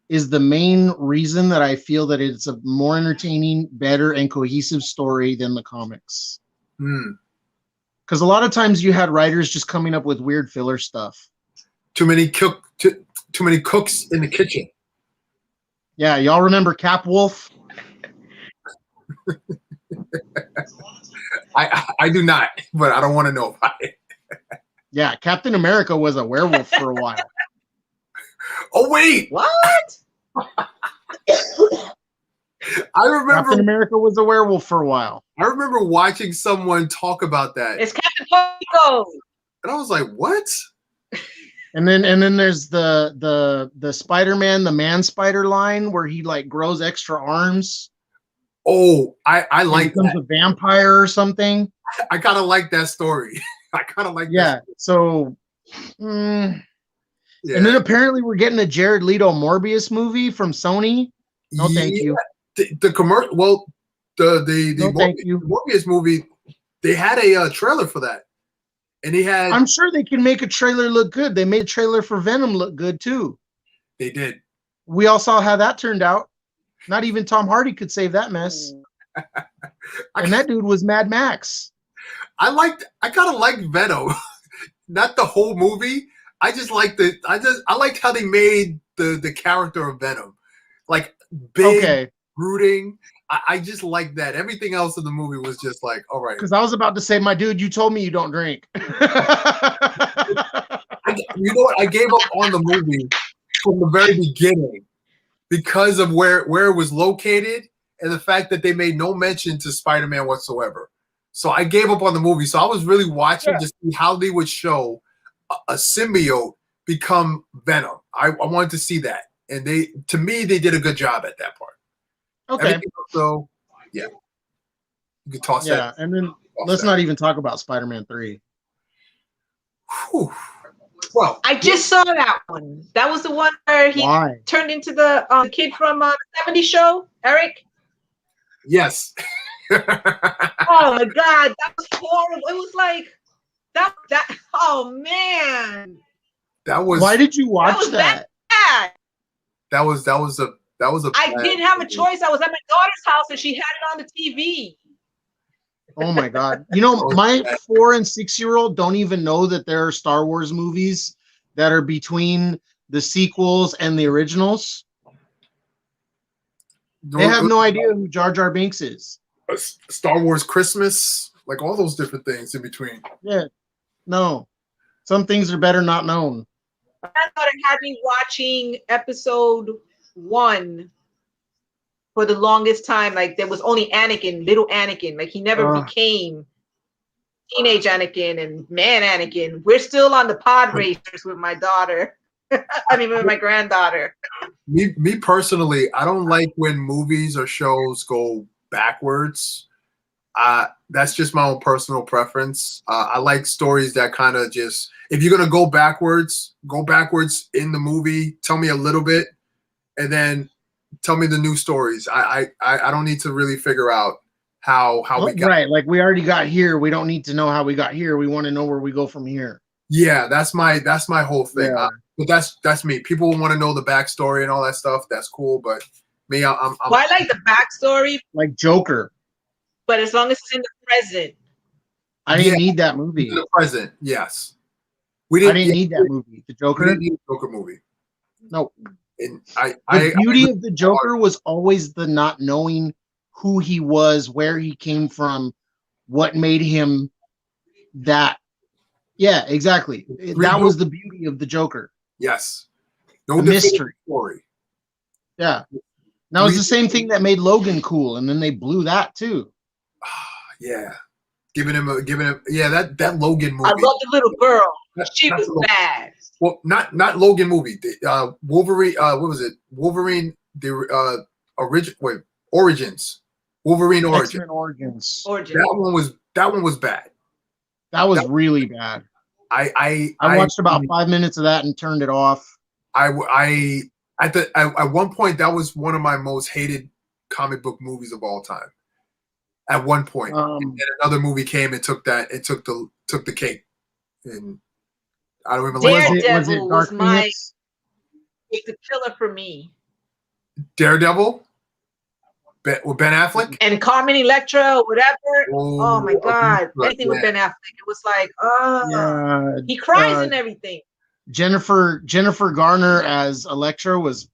is the main reason that I feel that it's a more entertaining, better, and cohesive story than the comics. Because a lot of times you had writers just coming up with weird filler stuff. Too many cooks in the kitchen. Yeah, y'all remember Cap Wolf? I do not, but I don't want to know about it. Yeah, Captain America was a werewolf for a while. Oh wait, What? I remember Captain America was a werewolf for a while. I remember watching someone talk about that, It's Captain Pogo. and I was like, "What?" And then there's the Spider-Man, the Man Spider line where he like grows extra arms. Oh, I He like becomes that. a vampire or something. I kind of like that story. I kind of like Yeah. that. So, Yeah. and then apparently we're getting a Jared Leto Morbius movie from Sony. No, thank you. The commercial. Well, the No, thank you. Morbius movie. They had a trailer for that, and he had. I'm sure they can make a trailer look good. They made a trailer for Venom look good too. They did. We all saw how that turned out. Not even Tom Hardy could save that mess. And that dude was Mad Max. I kind of liked Venom, not the whole movie. I just liked I liked how they made the character of Venom, like big, Okay. brooding. I just liked that. Everything else in the movie was just like, all right. Because I was about to say, my dude, you told me you don't drink. You know what? I gave up on the movie from the very beginning because of where it was located and the fact that they made no mention to Spider-Man whatsoever. So I gave up on the movie. So I was really watching to see how they would show a symbiote become Venom. I wanted to see that. And they did a good job at that part. Okay. So, yeah. You could toss that. Yeah, and then let's not even talk about Spider-Man 3. Whew. Well, I just saw that one. That was the one where he Why? turned into the kid from the 70s show, Eric. yes. Oh my God, that was horrible. It was like that. Oh man, That was. Why did you watch was that? bad. That was a. I bad didn't have a movie. choice. I was at my daughter's house and she had it on the TV. Oh my God. You know, my 4 and 6-year-old don't even know that there are Star Wars movies that are between the sequels and the originals. They have no idea who Jar Jar Binks is. Star Wars Christmas, like all those different things in between. Yeah. No. Some things are better not known. I thought it had me watching episode 1 for the longest time. Like there was only Anakin, little Anakin. Like he never became teenage Anakin and man Anakin. We're still on the pod racers with my daughter. I mean, with my granddaughter. Me personally, I don't like when movies or shows go backwards. That's just my own personal preference. I like stories that kind of just, if you're gonna go backwards in the movie. Tell me a little bit, and then tell me the new stories. I don't need to really figure out how we got right. Like we already got here. We don't need to know how we got here. We want to know where we go from here. Yeah, that's my whole thing. Yeah. But that's me. People want to know the backstory and all that stuff. That's cool, but me, I'm Well, I like the backstory, Like Joker. but as long as it's in the present. I didn't need that movie. in the present. Yes, I didn't need that movie. The We Joker. didn't need a Joker movie. No. And The beauty of the Joker was always the not knowing who he was, where he came from, what made him that. Yeah, exactly. That was the beauty of the Joker. Yes, The definitive mystery. story. Yeah. Now it's the same thing that made Logan cool, and then they blew that too. Yeah, giving him. Yeah, that Logan movie. I love the little girl. She That's was Logan. bad. Well, not Logan movie. Wolverine. What was it? Wolverine. The Origins. Wolverine Origins. X-Men Origins. Origin. That one was bad. That was really bad. I watched about 5 minutes of that and turned it off. at one point that was one of my most hated comic book movies of all time. At one point, and then another movie came and took the cake, and I don't even like Daredevil was Dark my Phoenix? the killer for me. Daredevil with Ben Affleck. And Carmen Electra, whatever. Oh my God. Anything with yeah. Ben Affleck. It was like, Yeah. he cries and everything. Jennifer Garner as Elektra was.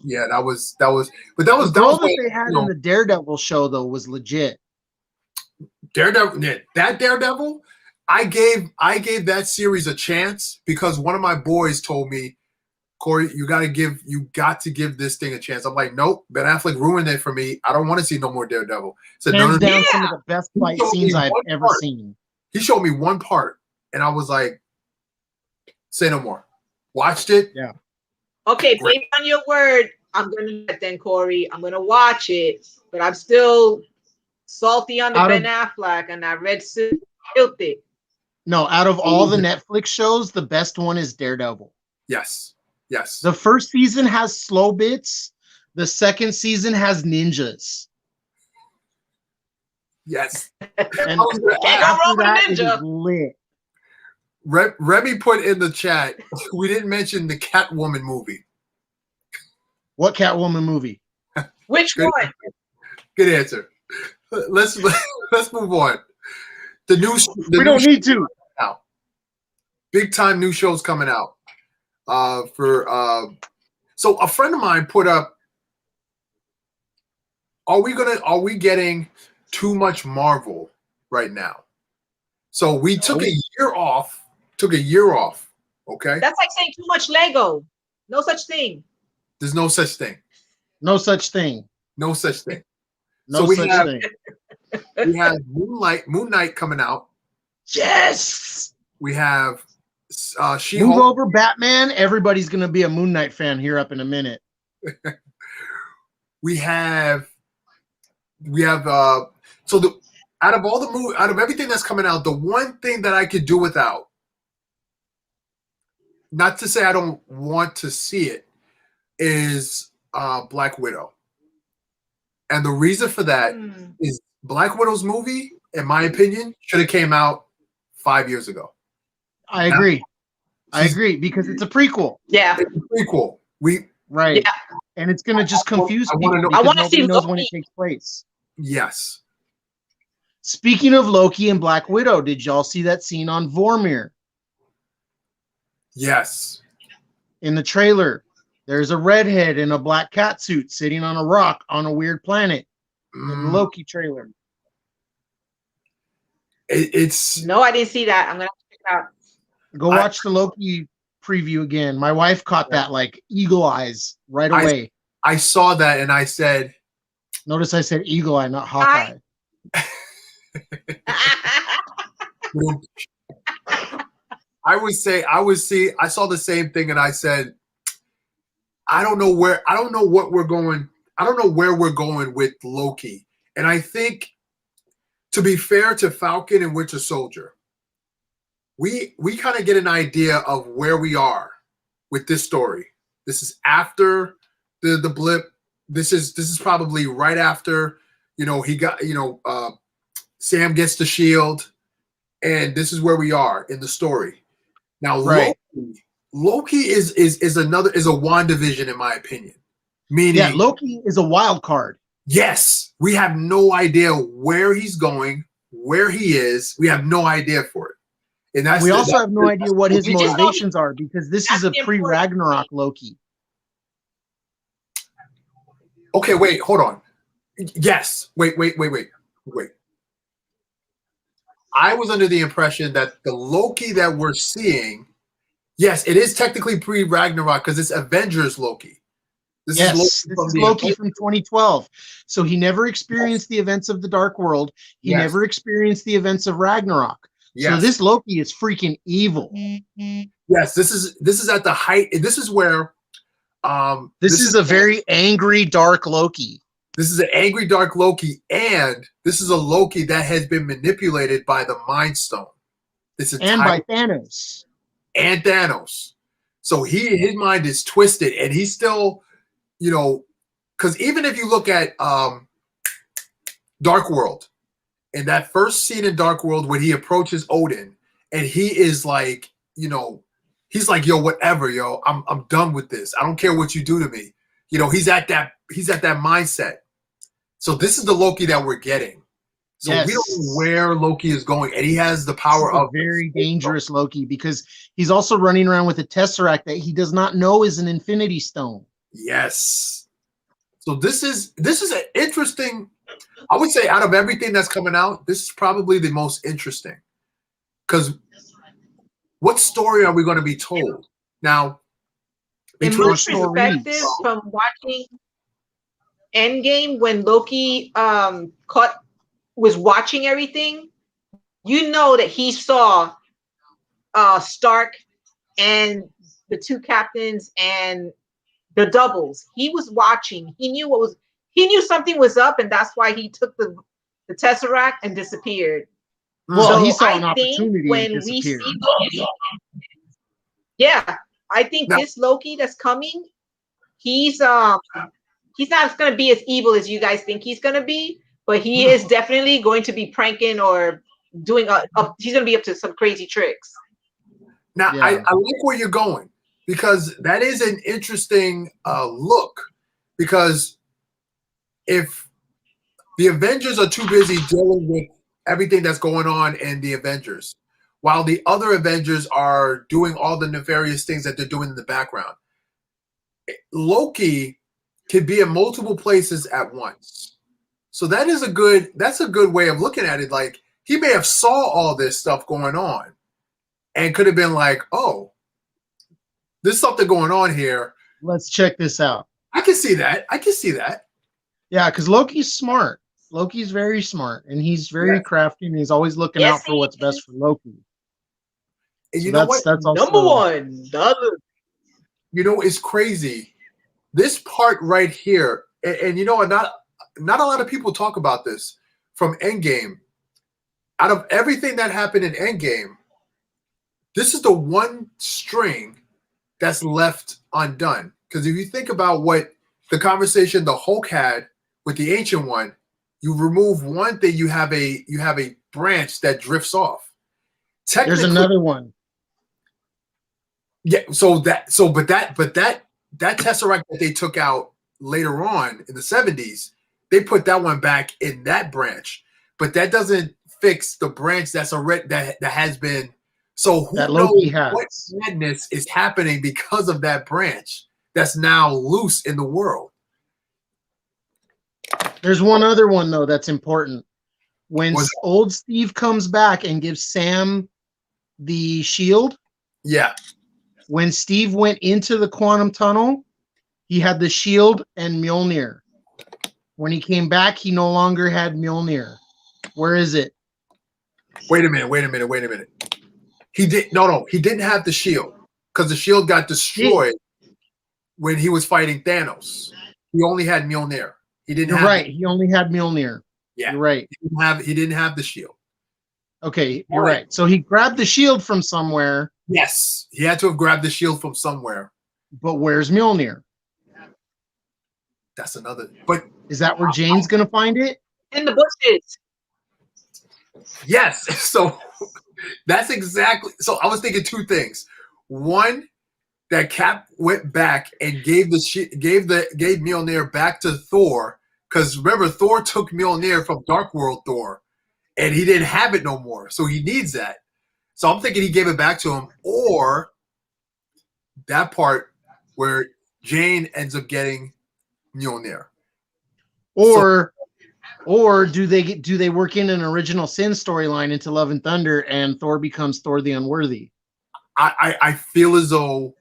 Yeah, that was, but that was The girl that was that they had in the Daredevil show though was legit. Daredevil. That Daredevil, I gave that series a chance because one of my boys told me, Corey, you got to give this thing a chance. I'm like, nope, Ben Affleck ruined it for me. I don't want to see no more Daredevil. So Hands down, some of the best fight scenes I've ever seen. He showed me one part, and I was like, say no more. Watched it. Yeah. Okay, based on your word, I'm gonna do it then, Corey. I'm gonna watch it, but I'm still salty on the Ben Affleck and I read Filthy. No, out of all the Netflix shows, the best one is Daredevil. Yes. Yes. The first season has slow bits. The second season has ninjas. Yes. And after that, it is lit. Remy put in the chat, we didn't mention the Catwoman movie. What Catwoman movie? Which one? Good answer. Let's move on. We don't need to. Out. Big time new shows coming out. So a friend of mine put up, are we getting too much Marvel right now? So we took a year off. Okay. That's like saying too much Lego. No such thing. There's no such thing. No such thing. No such thing. No so such thing. We have Moon Knight coming out. Yes. We have She-Hulk. Move over, Batman. Everybody's gonna be a Moon Knight fan here up in a minute. we have so out of everything that's coming out, the one thing that I could do without, not to say I don't want to see it, is Black Widow. And the reason for that is Black Widow's movie, in my opinion, should have came out 5 years ago. I agree. I agree because it's a prequel. Yeah, it's a prequel. Right. Yeah. And it's gonna just confuse people. I want to see knows Loki. when it takes place. Yes. Speaking of Loki and Black Widow, did y'all see that scene on Vormir? Yes. In the trailer, there's a redhead in a black cat suit sitting on a rock on a weird planet. In the Loki trailer. It's no, I didn't see that. I'm gonna check it out. Go watch the Loki preview again. My wife caught that like eagle eyes right away. I saw that and I said, notice I said eagle eye, not Hawkeye. I saw the same thing and I said, I don't know where we're going with Loki. And I think, to be fair to Falcon and Winter Soldier, we kind of get an idea of where we are with this story. This is after the blip. This is probably right after, he got, Sam gets the shield, and this is where we are in the story. Now, right. Loki is a WandaVision, in my opinion. Meaning, Loki is a wild card. Yes, we have no idea where he's going, where he is. We have no idea for it. And we also have no idea what his motivations are because this is a pre-Ragnarok Loki. Okay, wait, hold on. Yes, wait. I was under the impression that the Loki that we're seeing, yes, it is technically pre-Ragnarok because it's Avengers Loki. This is Loki from 2012. So he never experienced the events of the Dark World. He never experienced the events of Ragnarok. Yes. So this Loki is freaking evil. Yes, this is at the height. This is where this is a very angry dark Loki. This is an angry dark Loki, and this is a Loki that has been manipulated by the Mind Stone. By Thanos. And Thanos. So his mind is twisted, and he's still, because even if you look at Dark World, in that first scene in Dark World when he approaches Odin, and he is like he's like, yo, whatever, yo, I'm done with this. I don't care what you do to me. He's at that mindset. So this is the Loki that we're getting. So we don't know where Loki is going, and he has the power of very dangerous Loki, because he's also running around with a Tesseract that he does not know is an Infinity Stone. Yes. So this is an interesting. I would say out of everything that's coming out, this is probably the most interesting. Because what story are we going to be told now? In my perspective, from watching Endgame, when Loki was watching everything, that he saw Stark and the two captains and the doubles. He was watching. He knew something was up, and that's why he took the Tesseract and disappeared. Well, so he saw an opportunity when we see Loki, I think this Loki that's coming, he's not going to be as evil as you guys think he's going to be, but he is definitely going to be pranking or doing he's going to be up to some crazy tricks. Now, I like where you're going, because that is an interesting look, because if the Avengers are too busy dealing with everything that's going on in the Avengers, while the other Avengers are doing all the nefarious things that they're doing in the background, Loki can be in multiple places at once. So that's a good way of looking at it. Like, he may have saw all this stuff going on and could have been like, oh, there's something going on here. Let's check this out. I can see that. Yeah, because Loki's smart. Loki's very smart, and he's very crafty, and he's always looking out for what's best for Loki. And you know what? That's also, number one. It's crazy. This part right here, and not a lot of people talk about this from Endgame. Out of everything that happened in Endgame, this is the one string that's left undone. Because if you think about what the conversation the Hulk had with the Ancient One, you remove one thing, you have a branch that drifts off. There's another one. Yeah. But that Tesseract that they took out later on in the 70s, they put that one back in that branch, but that doesn't fix the branch that's already that has been. So who knows what madness is happening because of that branch that's now loose in the world? There's one other one though that's important. When old Steve comes back and gives Sam the shield. Yeah. When Steve went into the quantum tunnel, he had the shield and Mjolnir. When he came back, he no longer had Mjolnir. Where is it? Wait a minute. He didn't have the shield, because the shield got destroyed when he was fighting Thanos. He only had Mjolnir. He only had Mjolnir. Yeah. You're right. He didn't have the shield. Okay, you're right. So he grabbed the shield from somewhere. Yes, he had to have grabbed the shield from somewhere. But where's Mjolnir? That's another. But is that where Jane's gonna find it? In the bushes. Yes. So that's exactly. So I was thinking two things. One, that Cap went back and gave Mjolnir back to Thor, because remember, Thor took Mjolnir from Dark World Thor, and he didn't have it no more, so he needs that. So I'm thinking he gave it back to him, or that part where Jane ends up getting Mjolnir. Or do they work in an original Sin storyline into Love and Thunder, and Thor becomes Thor the Unworthy? I feel as though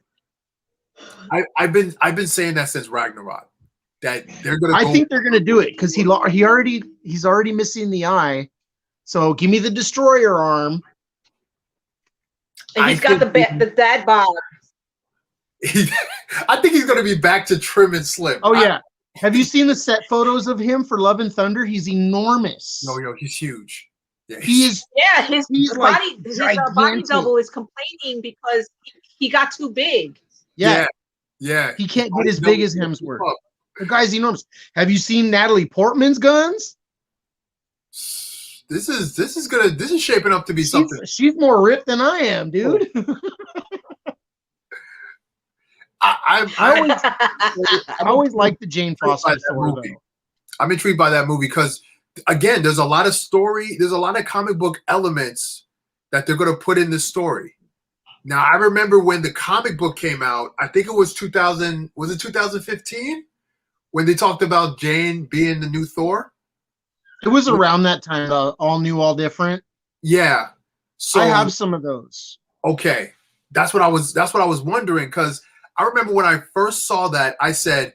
I've been saying that since Ragnarok, that they're gonna. I think they're gonna do it, because he's already missing the eye. So give me the destroyer arm. And he's got the dad bod. I think he's gonna be back to trim and slim. Oh yeah. Have you seen the set photos of him for Love and Thunder? He's enormous. No, he's huge. Yeah, his body double is complaining because he got too big. Yeah. He can't get as big as Hemsworth. The guy's enormous. Have you seen Natalie Portman's guns? This is shaping up to be something. She's more ripped than I am, dude. I always liked the Jane Foster Thor movie. though. I'm intrigued by that movie because, again, there's a lot of story. There's a lot of comic book elements that they're going to put in this story. Now, I remember when the comic book came out. I think it was 2000. Was it 2015 when they talked about Jane being the new Thor? It was around that time, all new, all different. Yeah. So I have some of those. Okay, that's what I was wondering, because I remember when I first saw that, I said,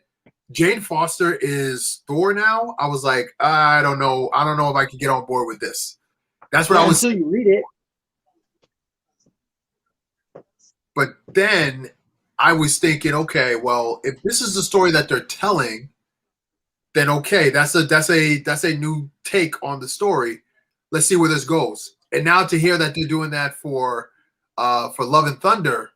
Jane Foster is Thor now. I was like, I don't know if I can get on board with this. That's what I was. Until you read it. But then I was thinking, okay, well, if this is the story that they're telling, then okay, that's a new take on the story. Let's see where this goes. And now to hear that they're doing that for Love and Thunder,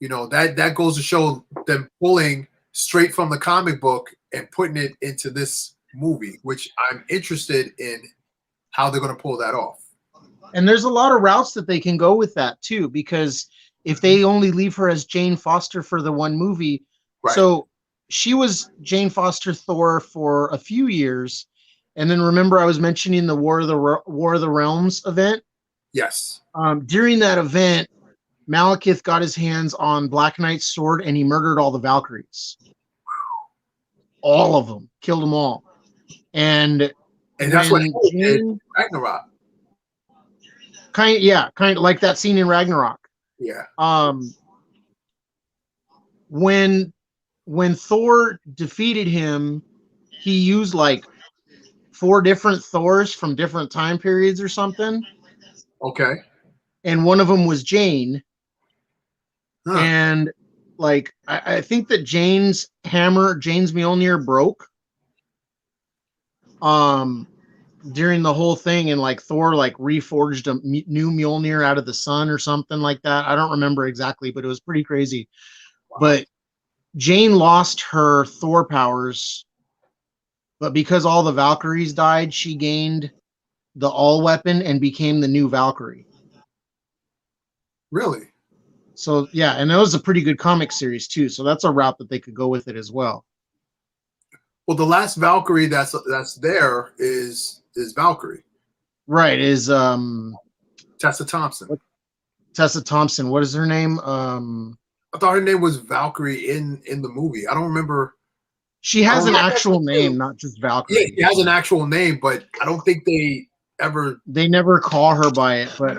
you know, that goes to show them pulling straight from the comic book and putting it into this movie, which I'm interested in how they're going to pull that off. And there's a lot of routes that they can go with that too, because if they only leave her as Jane Foster for the one movie, Right. So she was Jane Foster Thor for a few years, and then remember I was mentioning the War of the Realms event. Yes. During that event, Malekith got his hands on Black Knight's sword and he murdered all the Valkyries. All of them, killed them all, and that's what when he did in Jane, Ragnarok. kind of like that scene in Ragnarok. Yeah. When Thor defeated him, he used like 4 different Thors from different time periods or something. Okay. And one of them was Jane. Huh. And like I think that Jane's Mjolnir broke during the whole thing, and like Thor like reforged a new Mjolnir out of the sun or something like that. I don't remember exactly, but it was pretty crazy. Wow. But Jane lost her Thor powers, but because all the Valkyries died, she gained the all weapon and became the new Valkyrie. Really? So yeah, and that was a pretty good comic series too. So that's a route that they could go with it as well. Well, the last Valkyrie that's there is Valkyrie. Right, is Tessa Thompson. Tessa Thompson. What is her name? I thought her name was Valkyrie in the movie. I don't remember. She has an actual name, not just Valkyrie. Yeah, she has an actual name, but I don't think they never call her by it. But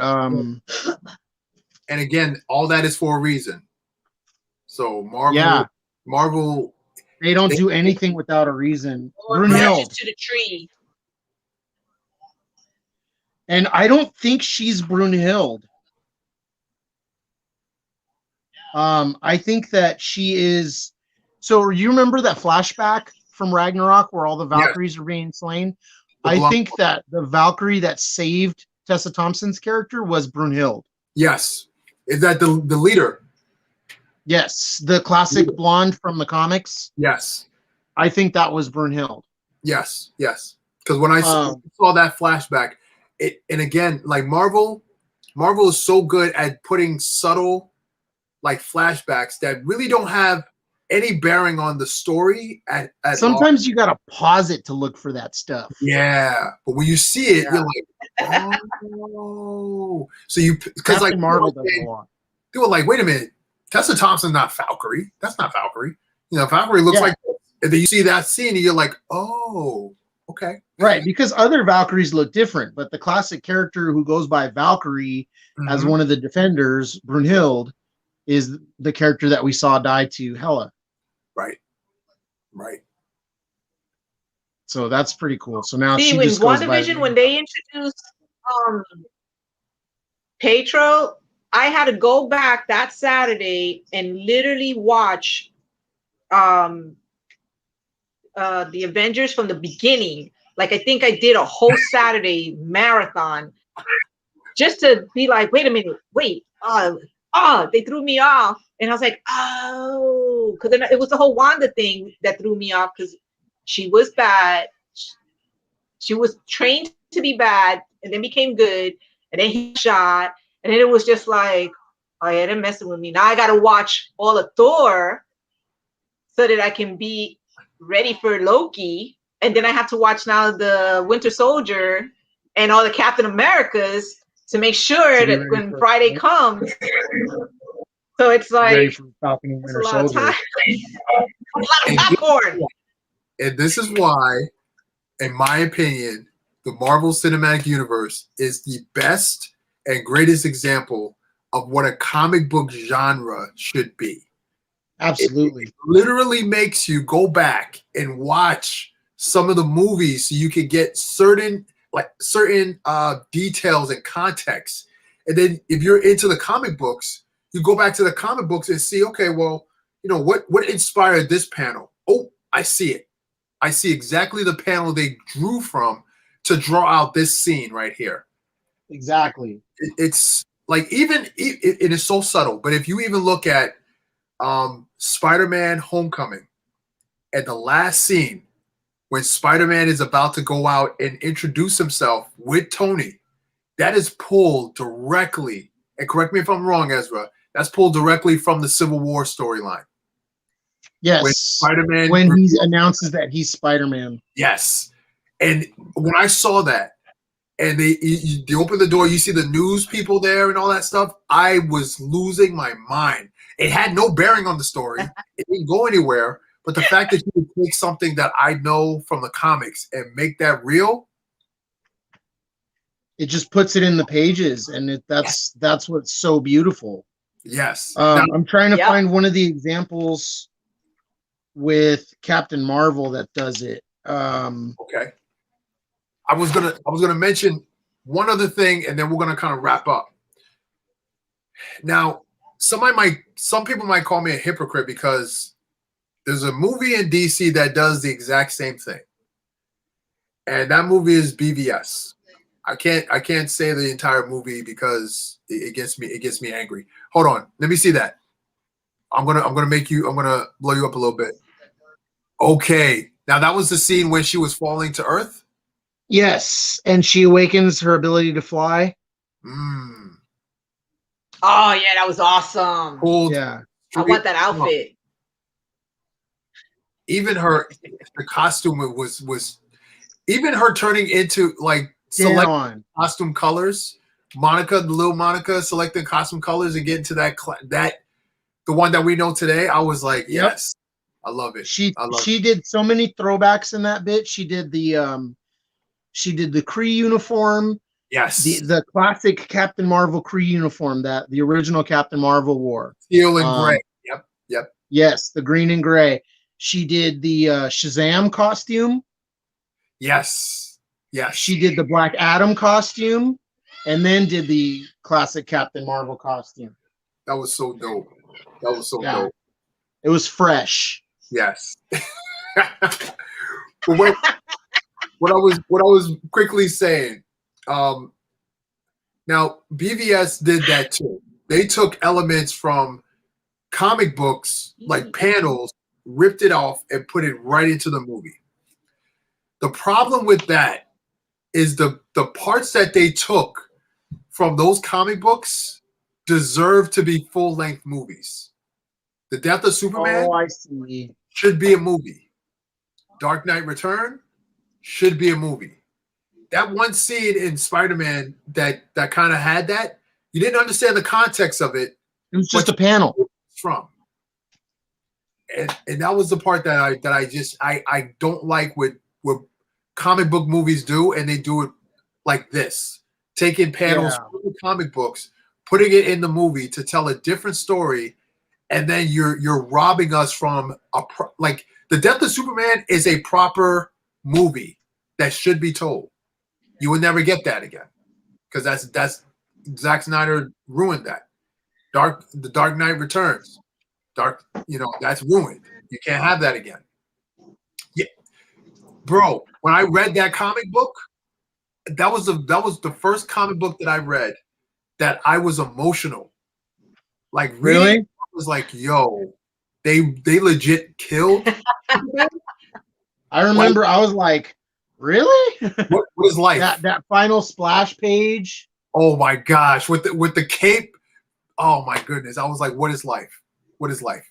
and again, all that is for a reason. So Marvel, they don't do anything without a reason. Or branches to the tree. And I don't think she's Brunhild. I think that she is. So you remember that flashback from Ragnarok where all the Valkyries are being slain? I think that the Valkyrie that saved Tessa Thompson's character was Brunhild. Yes. Is that the leader? Yes. The classic blonde from the comics. Yes. I think that was Brunhild. Yes. Yes. Because when I saw that flashback, and again, like Marvel is so good at putting subtle like flashbacks that really don't have any bearing on the story at sometimes all. You gotta pause it to look for that stuff. Yeah, but when you see it, you're like, oh. So because like Marvel does a lot. They were like, wait a minute, Tessa Thompson's not Valkyrie. That's not Valkyrie. You know, Valkyrie looks like this. And then you see that scene and you're like, oh, okay. Right, because other Valkyries look different, but the classic character who goes by Valkyrie as one of the defenders, Brunhild, is the character that we saw die to Hela. Right. So that's pretty cool. So now see, she when just goes by WandaVision, when they introduced Pietro, I had to go back that Saturday and literally watch the Avengers from the beginning. Like, I think I did a whole Saturday marathon just to be like, wait a minute, they threw me off. And I was like, oh, because then it was the whole Wanda thing that threw me off, because she was bad. She was trained to be bad and then became good. And then he shot. And then it was just like, oh yeah, they're messing with me. Now I gotta watch all of Thor so that I can be ready for Loki. And then I have to watch now the Winter Soldier and all the Captain Americas to make sure that when Friday comes, so it's like ready for Falcon and Winter a lot of Soldier. time. A lot of popcorn. And this is why, in my opinion, the Marvel Cinematic Universe is the best and greatest example of what a comic book genre should be. Absolutely. It literally makes you go back and watch some of the movies so you can get certain details and context. And then if you're into the comic books, you go back to the comic books and see, okay, well, you know, what inspired this panel? Oh, I see it. I see exactly the panel they drew from to draw out this scene right here. Exactly. It's like it is so subtle. But if you even look at Spider-Man Homecoming at the last scene when Spider-Man is about to go out and introduce himself with Tony, that is pulled directly, and correct me if I'm wrong, Ezra, that's pulled directly from the Civil War storyline. Yes. When Spider-Man, when he announces that he's Spider-Man. Yes. And when I saw that, and they open the door, you see the news people there and all that stuff, I was losing my mind. It had no bearing on the story. It didn't go anywhere. But the fact that you could take something that I know from the comics and make that real, it just puts it in the pages, and that's what's so beautiful. Yes. I'm trying to find one of the examples with Captain Marvel that does it. Okay. I was gonna mention one other thing, and then we're gonna kind of wrap up. Now, some people might call me a hypocrite because there's a movie in DC that does the exact same thing, and that movie is BVS. I can't say the entire movie because it gets me angry. Hold on, let me see that. I'm gonna blow you up a little bit. Okay, now that was the scene when she was falling to Earth. Yes, and she awakens her ability to fly. Mm. Oh yeah, that was awesome. Pulled Yeah, I want that outfit. Even the costume was even her turning into like select costume colors. The little Monica selecting costume colors and getting to that the one that we know today. I was like, yes, I love it. She did so many throwbacks in that bit. She did the Kree uniform. Yes. The classic Captain Marvel Kree uniform that the original Captain Marvel wore. Steel and gray. Yep. Yes, the green and gray. She did the Shazam costume. Yes. She did the Black Adam costume, and then did the classic Captain Marvel costume. That was so dope. Dope. It was fresh. Yes. what I was quickly saying, now BVS did that too. They took elements from comic books, like panels, ripped it off, and put it right into the movie. The problem with that is the parts that they took from those comic books deserve to be full-length movies. The Death of Superman should be a movie. Dark Knight Return should be a movie. That one scene in Spider-Man that kind of had that, you didn't understand the context of it. It was just a panel. From. And that was the part that I don't like what comic book movies do, and they do it like this. Taking panels from the comic books, putting it in the movie to tell a different story, and then you're robbing us from like The Death of Superman is a proper movie that should be told. You would never get that again, because that's Zack Snyder ruined that. The Dark Knight Returns, that's ruined. You can't have that again. Yeah, bro. When I read that comic book, that was the first comic book that I read that I was emotional. Like really, I was like, yo, they legit killed. I remember I was like, really? What is life? That final splash page. Oh my gosh, with the cape Oh my goodness! I was like, "What is life? What is life?"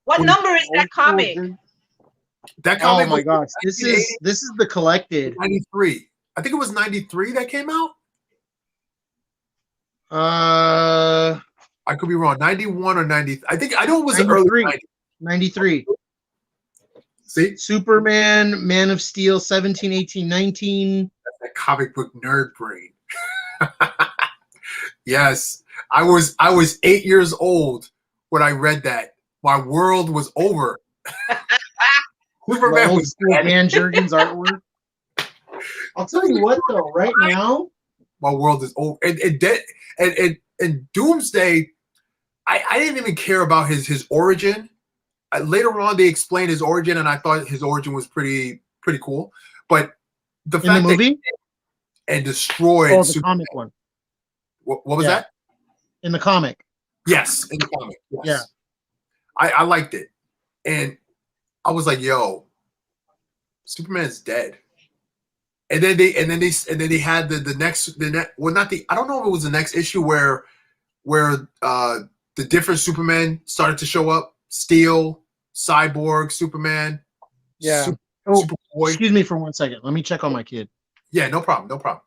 What number is that comic? That Oh comic my was gosh, this is the collected. 93. I think it was 93 that came out. I could be wrong. 91 or 90. I know it was the early 90s. 93. See? Superman, Man of Steel, 17, 18, 19. That's that comic book nerd brain. Yes. I was 8 years old when I read that. My world was over. Superman was dead. Dan Jurgens artwork. I'll tell you what though, right now. My world is over. And Doomsday, I didn't even care about his origin. Later on, they explained his origin, and I thought his origin was pretty cool. But the fact in the movie and destroyed the Superman. comic one. What was that? In the comic. Yes, in the comic. Yes. Yeah. I liked it, and I was like, "Yo, Superman's dead." And then they had the next well, not the, I don't know if it was the next issue where the different Supermen started to show up. Steel, Cyborg, Superman. Yeah. Superboy. Excuse me for 1 second. Let me check on my kid. Yeah, no problem.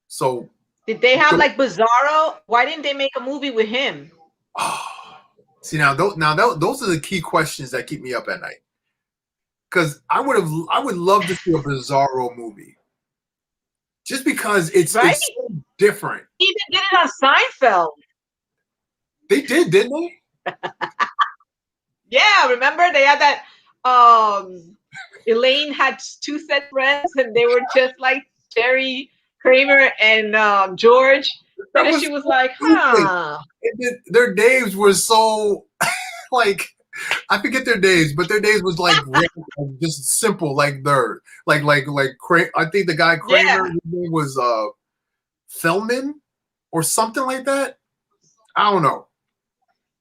So did they have like Bizarro? Why didn't they make a movie with him? See those are the key questions that keep me up at night. Because I would love to see a Bizarro movie. Just because it's so different. He even did it on Seinfeld. They did, didn't they? Yeah, remember they had that. Elaine had two set friends, and they were just like Jerry, Kramer, and George. And then she was like, "Huh." Their names were so like. I forget their names, but their names was like just simple, like they're like I think the guy Kramer, his name was Feldman or something like that. I don't know,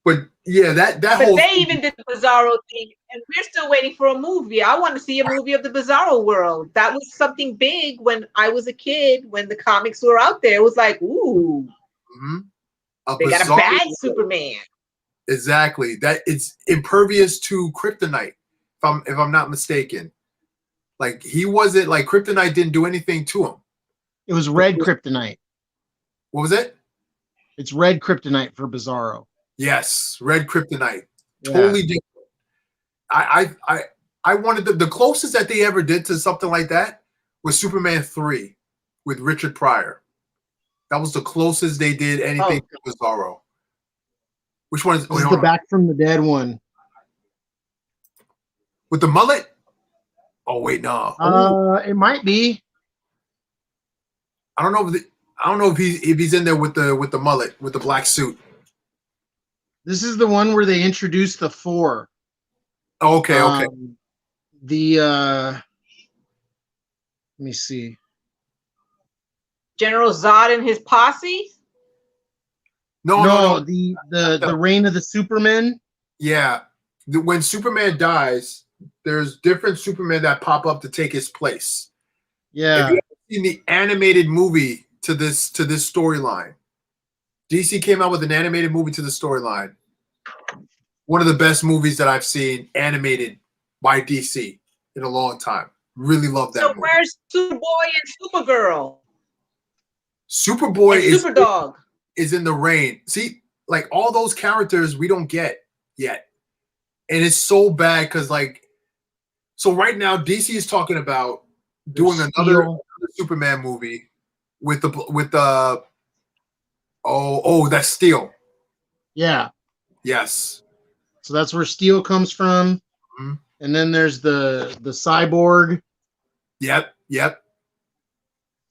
but yeah, that but whole. They even did the Bizarro thing, and we're still waiting for a movie. I want to see a movie of the Bizarro world. That was something big when I was a kid. When the comics were out there, it was like, ooh, they got a bad Superman. Exactly. That it's impervious to kryptonite. If I'm not mistaken, like he wasn't like kryptonite didn't do anything to him. It was red kryptonite. What was it? It's red kryptonite for Bizarro. Yes, red kryptonite. Totally different. I wanted the closest that they ever did to something like that was Superman 3 with Richard Pryor. That was the closest they did anything to Bizarro. Which one is this? Is the Back from the Dead one with the mullet? Oh wait, no. It might be. I don't know if he's in there with the mullet with the black suit. This is the one where they introduced the four. Oh, okay. Let me see. General Zod and his posse. No. The Reign of the Supermen. Yeah, when Superman dies, there's different Supermen that pop up to take his place. Yeah. If you ever seen the animated movie to this storyline, DC came out with an animated movie to the storyline. One of the best movies that I've seen animated by DC in a long time. Really love that. So movie. Where's Superboy and Supergirl? Superboy and Superdog is in the Reign. See, like all those characters we don't get yet. And it's so bad because so right now DC is talking about doing another Superman movie with the that's Steel. Yeah. Yes. So that's where Steel comes from. Mm-hmm. And then there's the Cyborg. Yep.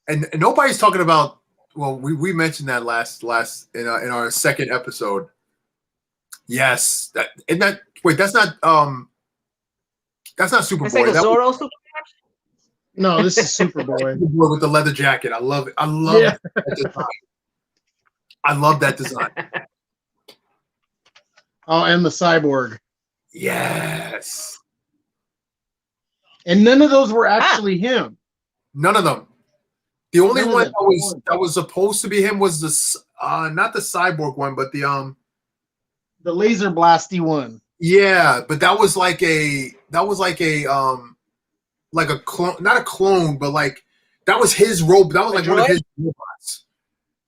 And nobody's talking about. Well, we mentioned that last in our second episode. Yes, that's not Superboy. It's like a Zorro Superman. No, this is Superboy. Superboy with the leather jacket. I love it. I love that design. I love that design. Oh, and the Cyborg. Yes. And none of those were actually him. None of them. The only one that was supposed to be him was Not the Cyborg one, but the laser blasty one. yeah, but that was like a like a clone, not a clone, but like that was his robe. That was like one of his robots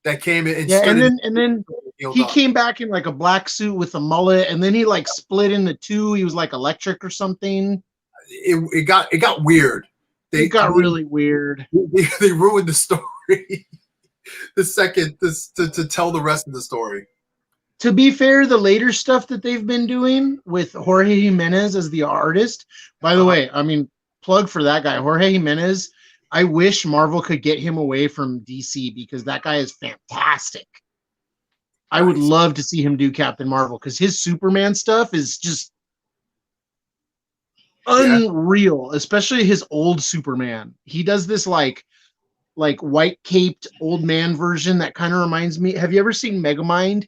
that came in and Yeah, stood and then he came back in like a black suit with a mullet, and then he like split into two. He was like electric or something. It got weird. It got really weird. They ruined the story. The second to tell the rest of the story. To be fair, the later stuff that they've been doing with Jorge Jimenez as the artist, by the way, I mean, plug for that guy, Jorge Jimenez. I wish Marvel could get him away from DC because that guy is fantastic. I would love to see him do Captain Marvel because his Superman stuff is just unreal, especially his old Superman. He does this like white caped old man version that kind of reminds me. Have you ever seen Megamind?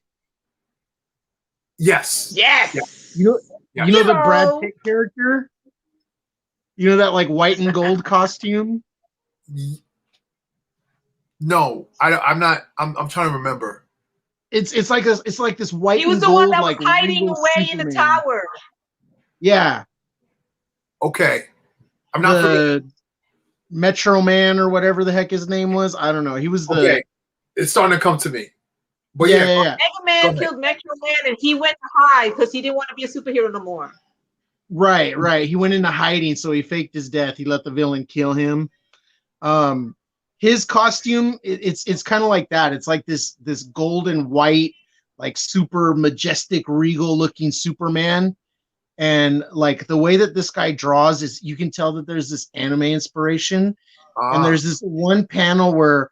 Yes. Yes. You know the Brad Pitt character? You know that like white and gold costume? No, I'm not. I'm trying to remember. It's like this white. He was and the gold, one that like, was hiding away Superman. in the tower. Yeah. Okay. I'm not the Metro Man or whatever the heck his name was. I don't know. He was the. Okay. It's starting to come to me. But yeah. Mega Man killed Metro Man, and he went to hide because he didn't want to be a superhero no more. Right. He went into hiding, so he faked his death. He let the villain kill him. His costume, it's kind of like that. It's like this gold and white, like super majestic, regal looking Superman. And like the way that this guy draws is, you can tell that there's this anime inspiration. And there's this one panel where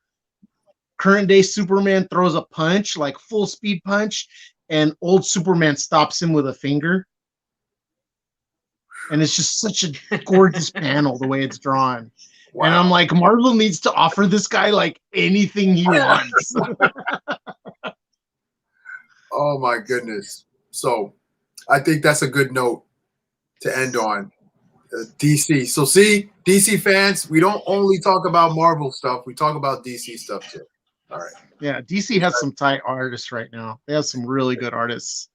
current day Superman throws a punch, like full speed punch, and old Superman stops him with a finger. And it's just such a gorgeous panel the way it's drawn. Wow. And I'm like, Marvel needs to offer this guy like anything he wants. Oh my goodness. So I think that's a good note to end on. DC. So see, DC fans, we don't only talk about Marvel stuff, we talk about DC stuff too. All right. Yeah, DC has some tight artists right now. They have some really good artists.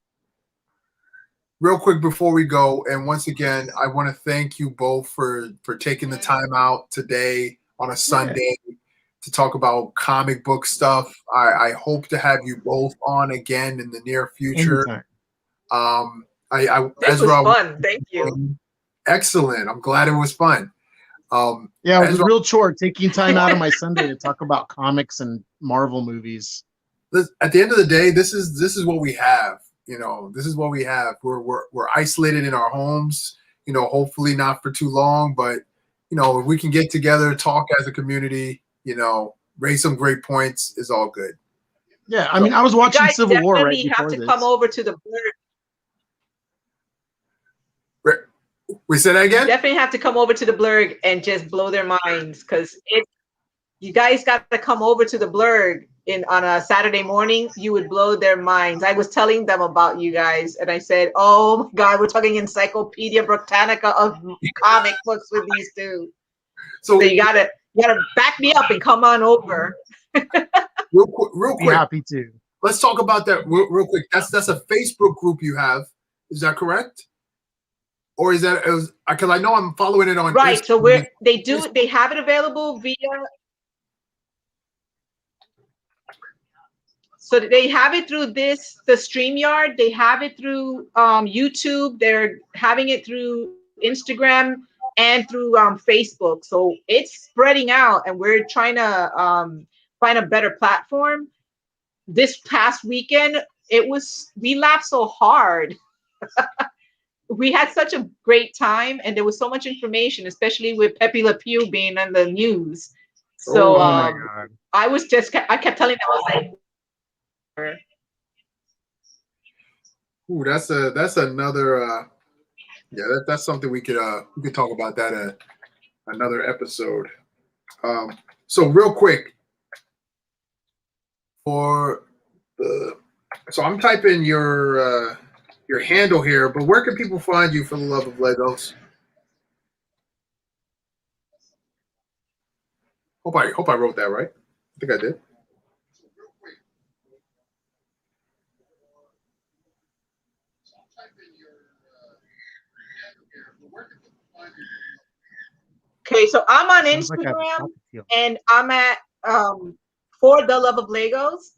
Real quick before we go, and once again, I want to thank you both for taking the time out today on a Sunday to talk about comic book stuff. I hope to have you both on again in the near future. Anytime. This was fun. Thank you. Excellent. I'm glad it was fun. Yeah, it was a real chore taking time out of my Sunday to talk about comics and Marvel movies. At the end of the day, this is what we have. You know, this is what we have. We're isolated in our homes. You know, hopefully not for too long, but you know, if we can get together, talk as a community, you know, raise some great points, is all good. Yeah, I mean, I was watching Civil War right before have to come over to the Blurg. We say that again? Definitely have to come over to the Blurg and just blow their minds, because you guys got to come over to the Blurg on a Saturday morning. You would blow their minds. I was telling them about you guys, and I said, "Oh my God, we're talking Encyclopedia Britannica of comic books with these two." So you gotta back me up and come on over. Real quick. Be happy to. Let's talk about that real quick. That's a Facebook group you have. Is that correct? Or is that because I know I'm following it on right? Instagram. So they have it available via. So they have it through the StreamYard. They have it through YouTube. They're having it through Instagram and through Facebook. So it's spreading out, and we're trying to find a better platform. This past weekend, we laughed so hard. We had such a great time, and there was so much information, especially with Pepe Le Pew being on the news. So I kept telling them, I was like, ooh, that's another that's something we could talk about that another episode. So real quick, so I'm typing your handle here, but where can people find you for the love of Legos? Hope I wrote that right. I think I did. Okay, so I'm on Sounds like I have a Instagram cockatiel. and I'm at For the Love of Legos.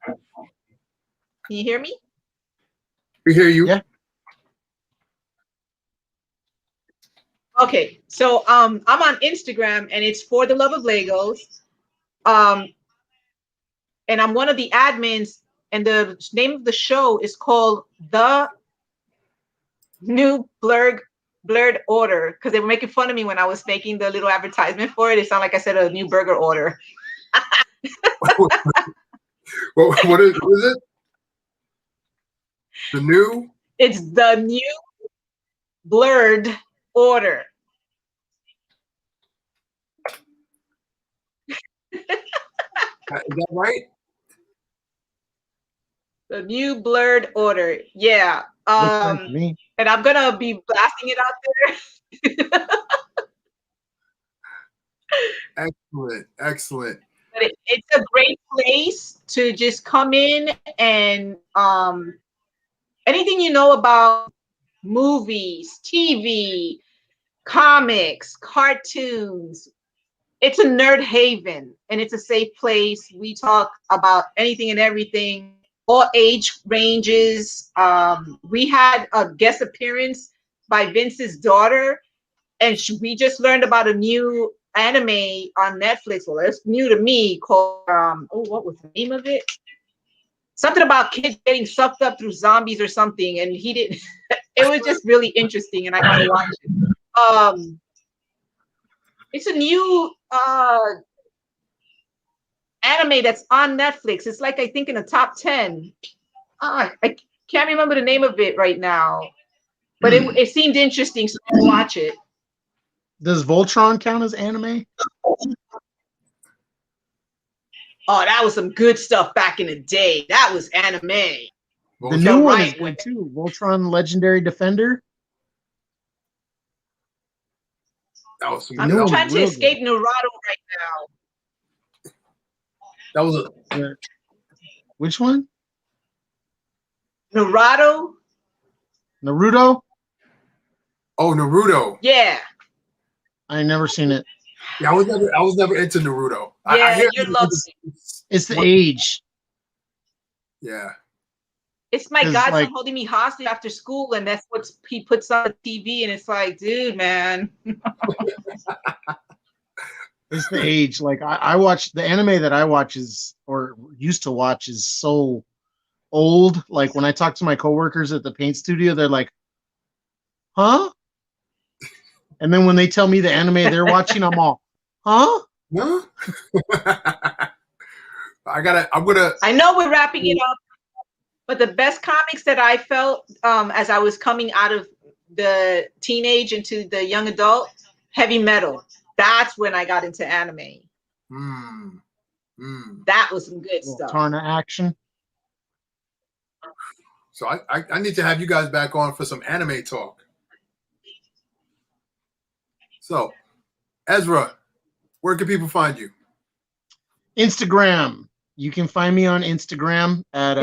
Can you hear me? We hear you. Yeah. Okay, so I'm on Instagram and it's For the Love of Legos. And I'm one of the admins, and the name of the show is called The New Blurred Order, because they were making fun of me when I was making the little advertisement for it. It sounded like I said a new burger order. What is it? The new? It's The New Blurred Order. Is that right? The New Blurred Order. Yeah. Looks fine to me. And I'm gonna be blasting it out there. Excellent. Excellent. But it's a great place to just come in and anything you know about movies, TV, comics, cartoons. It's a nerd haven and it's a safe place. We talk about anything and everything, all age ranges. We had a guest appearance by Vince's daughter, and we just learned about a new anime on Netflix. Well, it's new to me, called what was the name of it? Something about kids getting sucked up through zombies or something, and he didn't. It was just really interesting, and I got to watch it. It's a new anime that's on Netflix. It's like, I think, in the top 10. I can't remember the name of it right now, but it seemed interesting, so I'll watch it. Does Voltron count as anime? Oh, that was some good stuff back in the day. That was anime. The new one is good too. Voltron Legendary Defender. That was some I'm good. trying to escape Naruto right now. That was Which one? Naruto. Naruto? Oh, Naruto. Yeah. I never seen it. Yeah, I was never into Naruto. Yeah, you're lucky. It's the age. Yeah. It's my 'Cause, godson like- holding me hostage after school, and that's what he puts on the TV, and it's like, dude, man. It's the age. Like I watch the anime that I watch is, or used to watch, is so old. Like when I talk to my coworkers at the paint studio, they're like, huh? And then when they tell me the anime they're watching, I'm all, huh? Huh? I'm gonna. I know we're wrapping it up, but the best comics that I felt as I was coming out of the teenage into the young adult, Heavy Metal. That's when I got into anime. That was some good stuff. Tarna action. So I need to have you guys back on for some anime talk. So, Ezra, where can people find you? Instagram. You can find me on Instagram at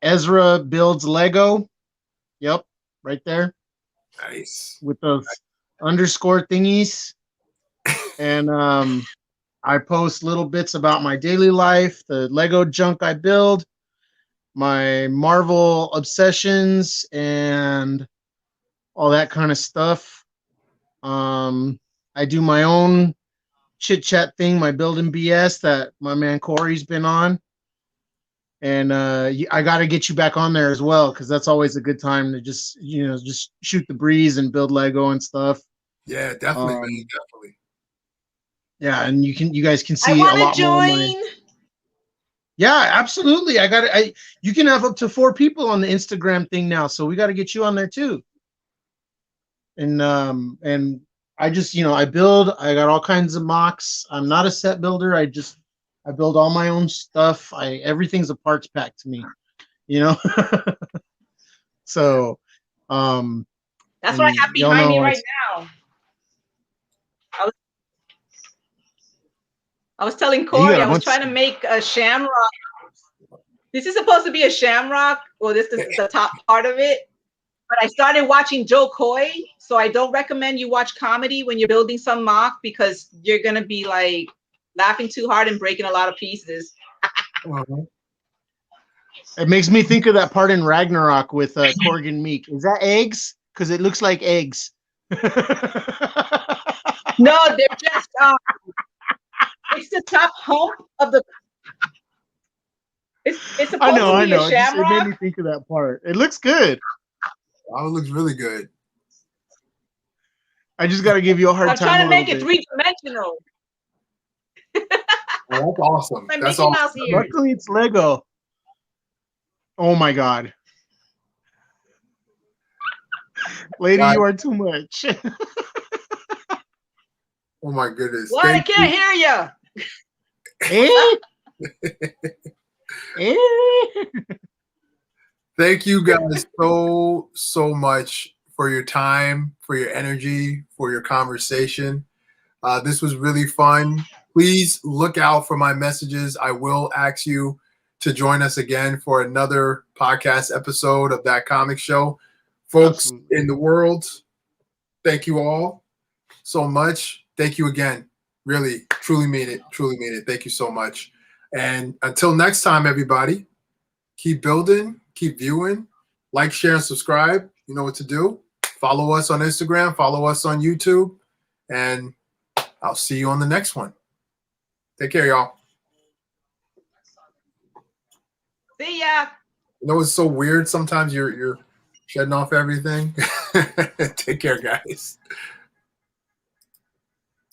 Ezra Builds Lego. Yep, right there. Nice. With those underscore thingies. And I post little bits about my daily life, the Lego junk I build, my Marvel obsessions, and all that kind of stuff. I do my own chit chat thing, my building BS that my man Corey's been on. And I got to get you back on there as well, because that's always a good time to just shoot the breeze and build Lego and stuff. Yeah, definitely, man, definitely. Yeah, and you guys can see I a want lot to more. join. Yeah, absolutely. You can have up to 4 people on the Instagram thing now, so we got to get you on there too. And I just, I build. I got all kinds of mocks. I'm not a set builder. I build all my own stuff. Everything's a parts pack to me, So, that's what I have behind me right now. I was telling Corey, I was trying to make a shamrock. This is supposed to be a shamrock. Well, this is the top part of it. but I started watching Joe Coy, so I don't recommend you watch comedy when you're building some mock because you're gonna be like laughing too hard and breaking a lot of pieces. It makes me think of that part in Ragnarok with Korg and Meek. Is that eggs? Because it looks like eggs. No, they're just it's the top hump of the. It's supposed I know. to be a It shamrock. made me think of that part. It looks good. Oh, it looks really good. I just got to give you a hard I'm time. trying to a make little it bit. 3-dimensional. Oh, that's awesome. My That's Mickey awesome. Mouse ears. Luckily, it's Lego. Oh my God. Lady, Right. you are too much. Oh my goodness. What? I can't hear you. Thank you guys so much for your time, for your energy, for your conversation. This was really fun. Please look out for my messages. I will ask you to join us again for another podcast episode of That Comic Show. Folks Absolutely. in the world, thank you all so much. Thank you again. Really, truly mean it. Truly mean it. Thank you so much. And until next time, everybody, keep building, keep viewing, like, share, and subscribe. You know what to do. Follow us on Instagram, follow us on YouTube, and I'll see you on the next one. Take care, y'all. See ya. You know, it's so weird. Sometimes you're shedding off everything. Take care, guys.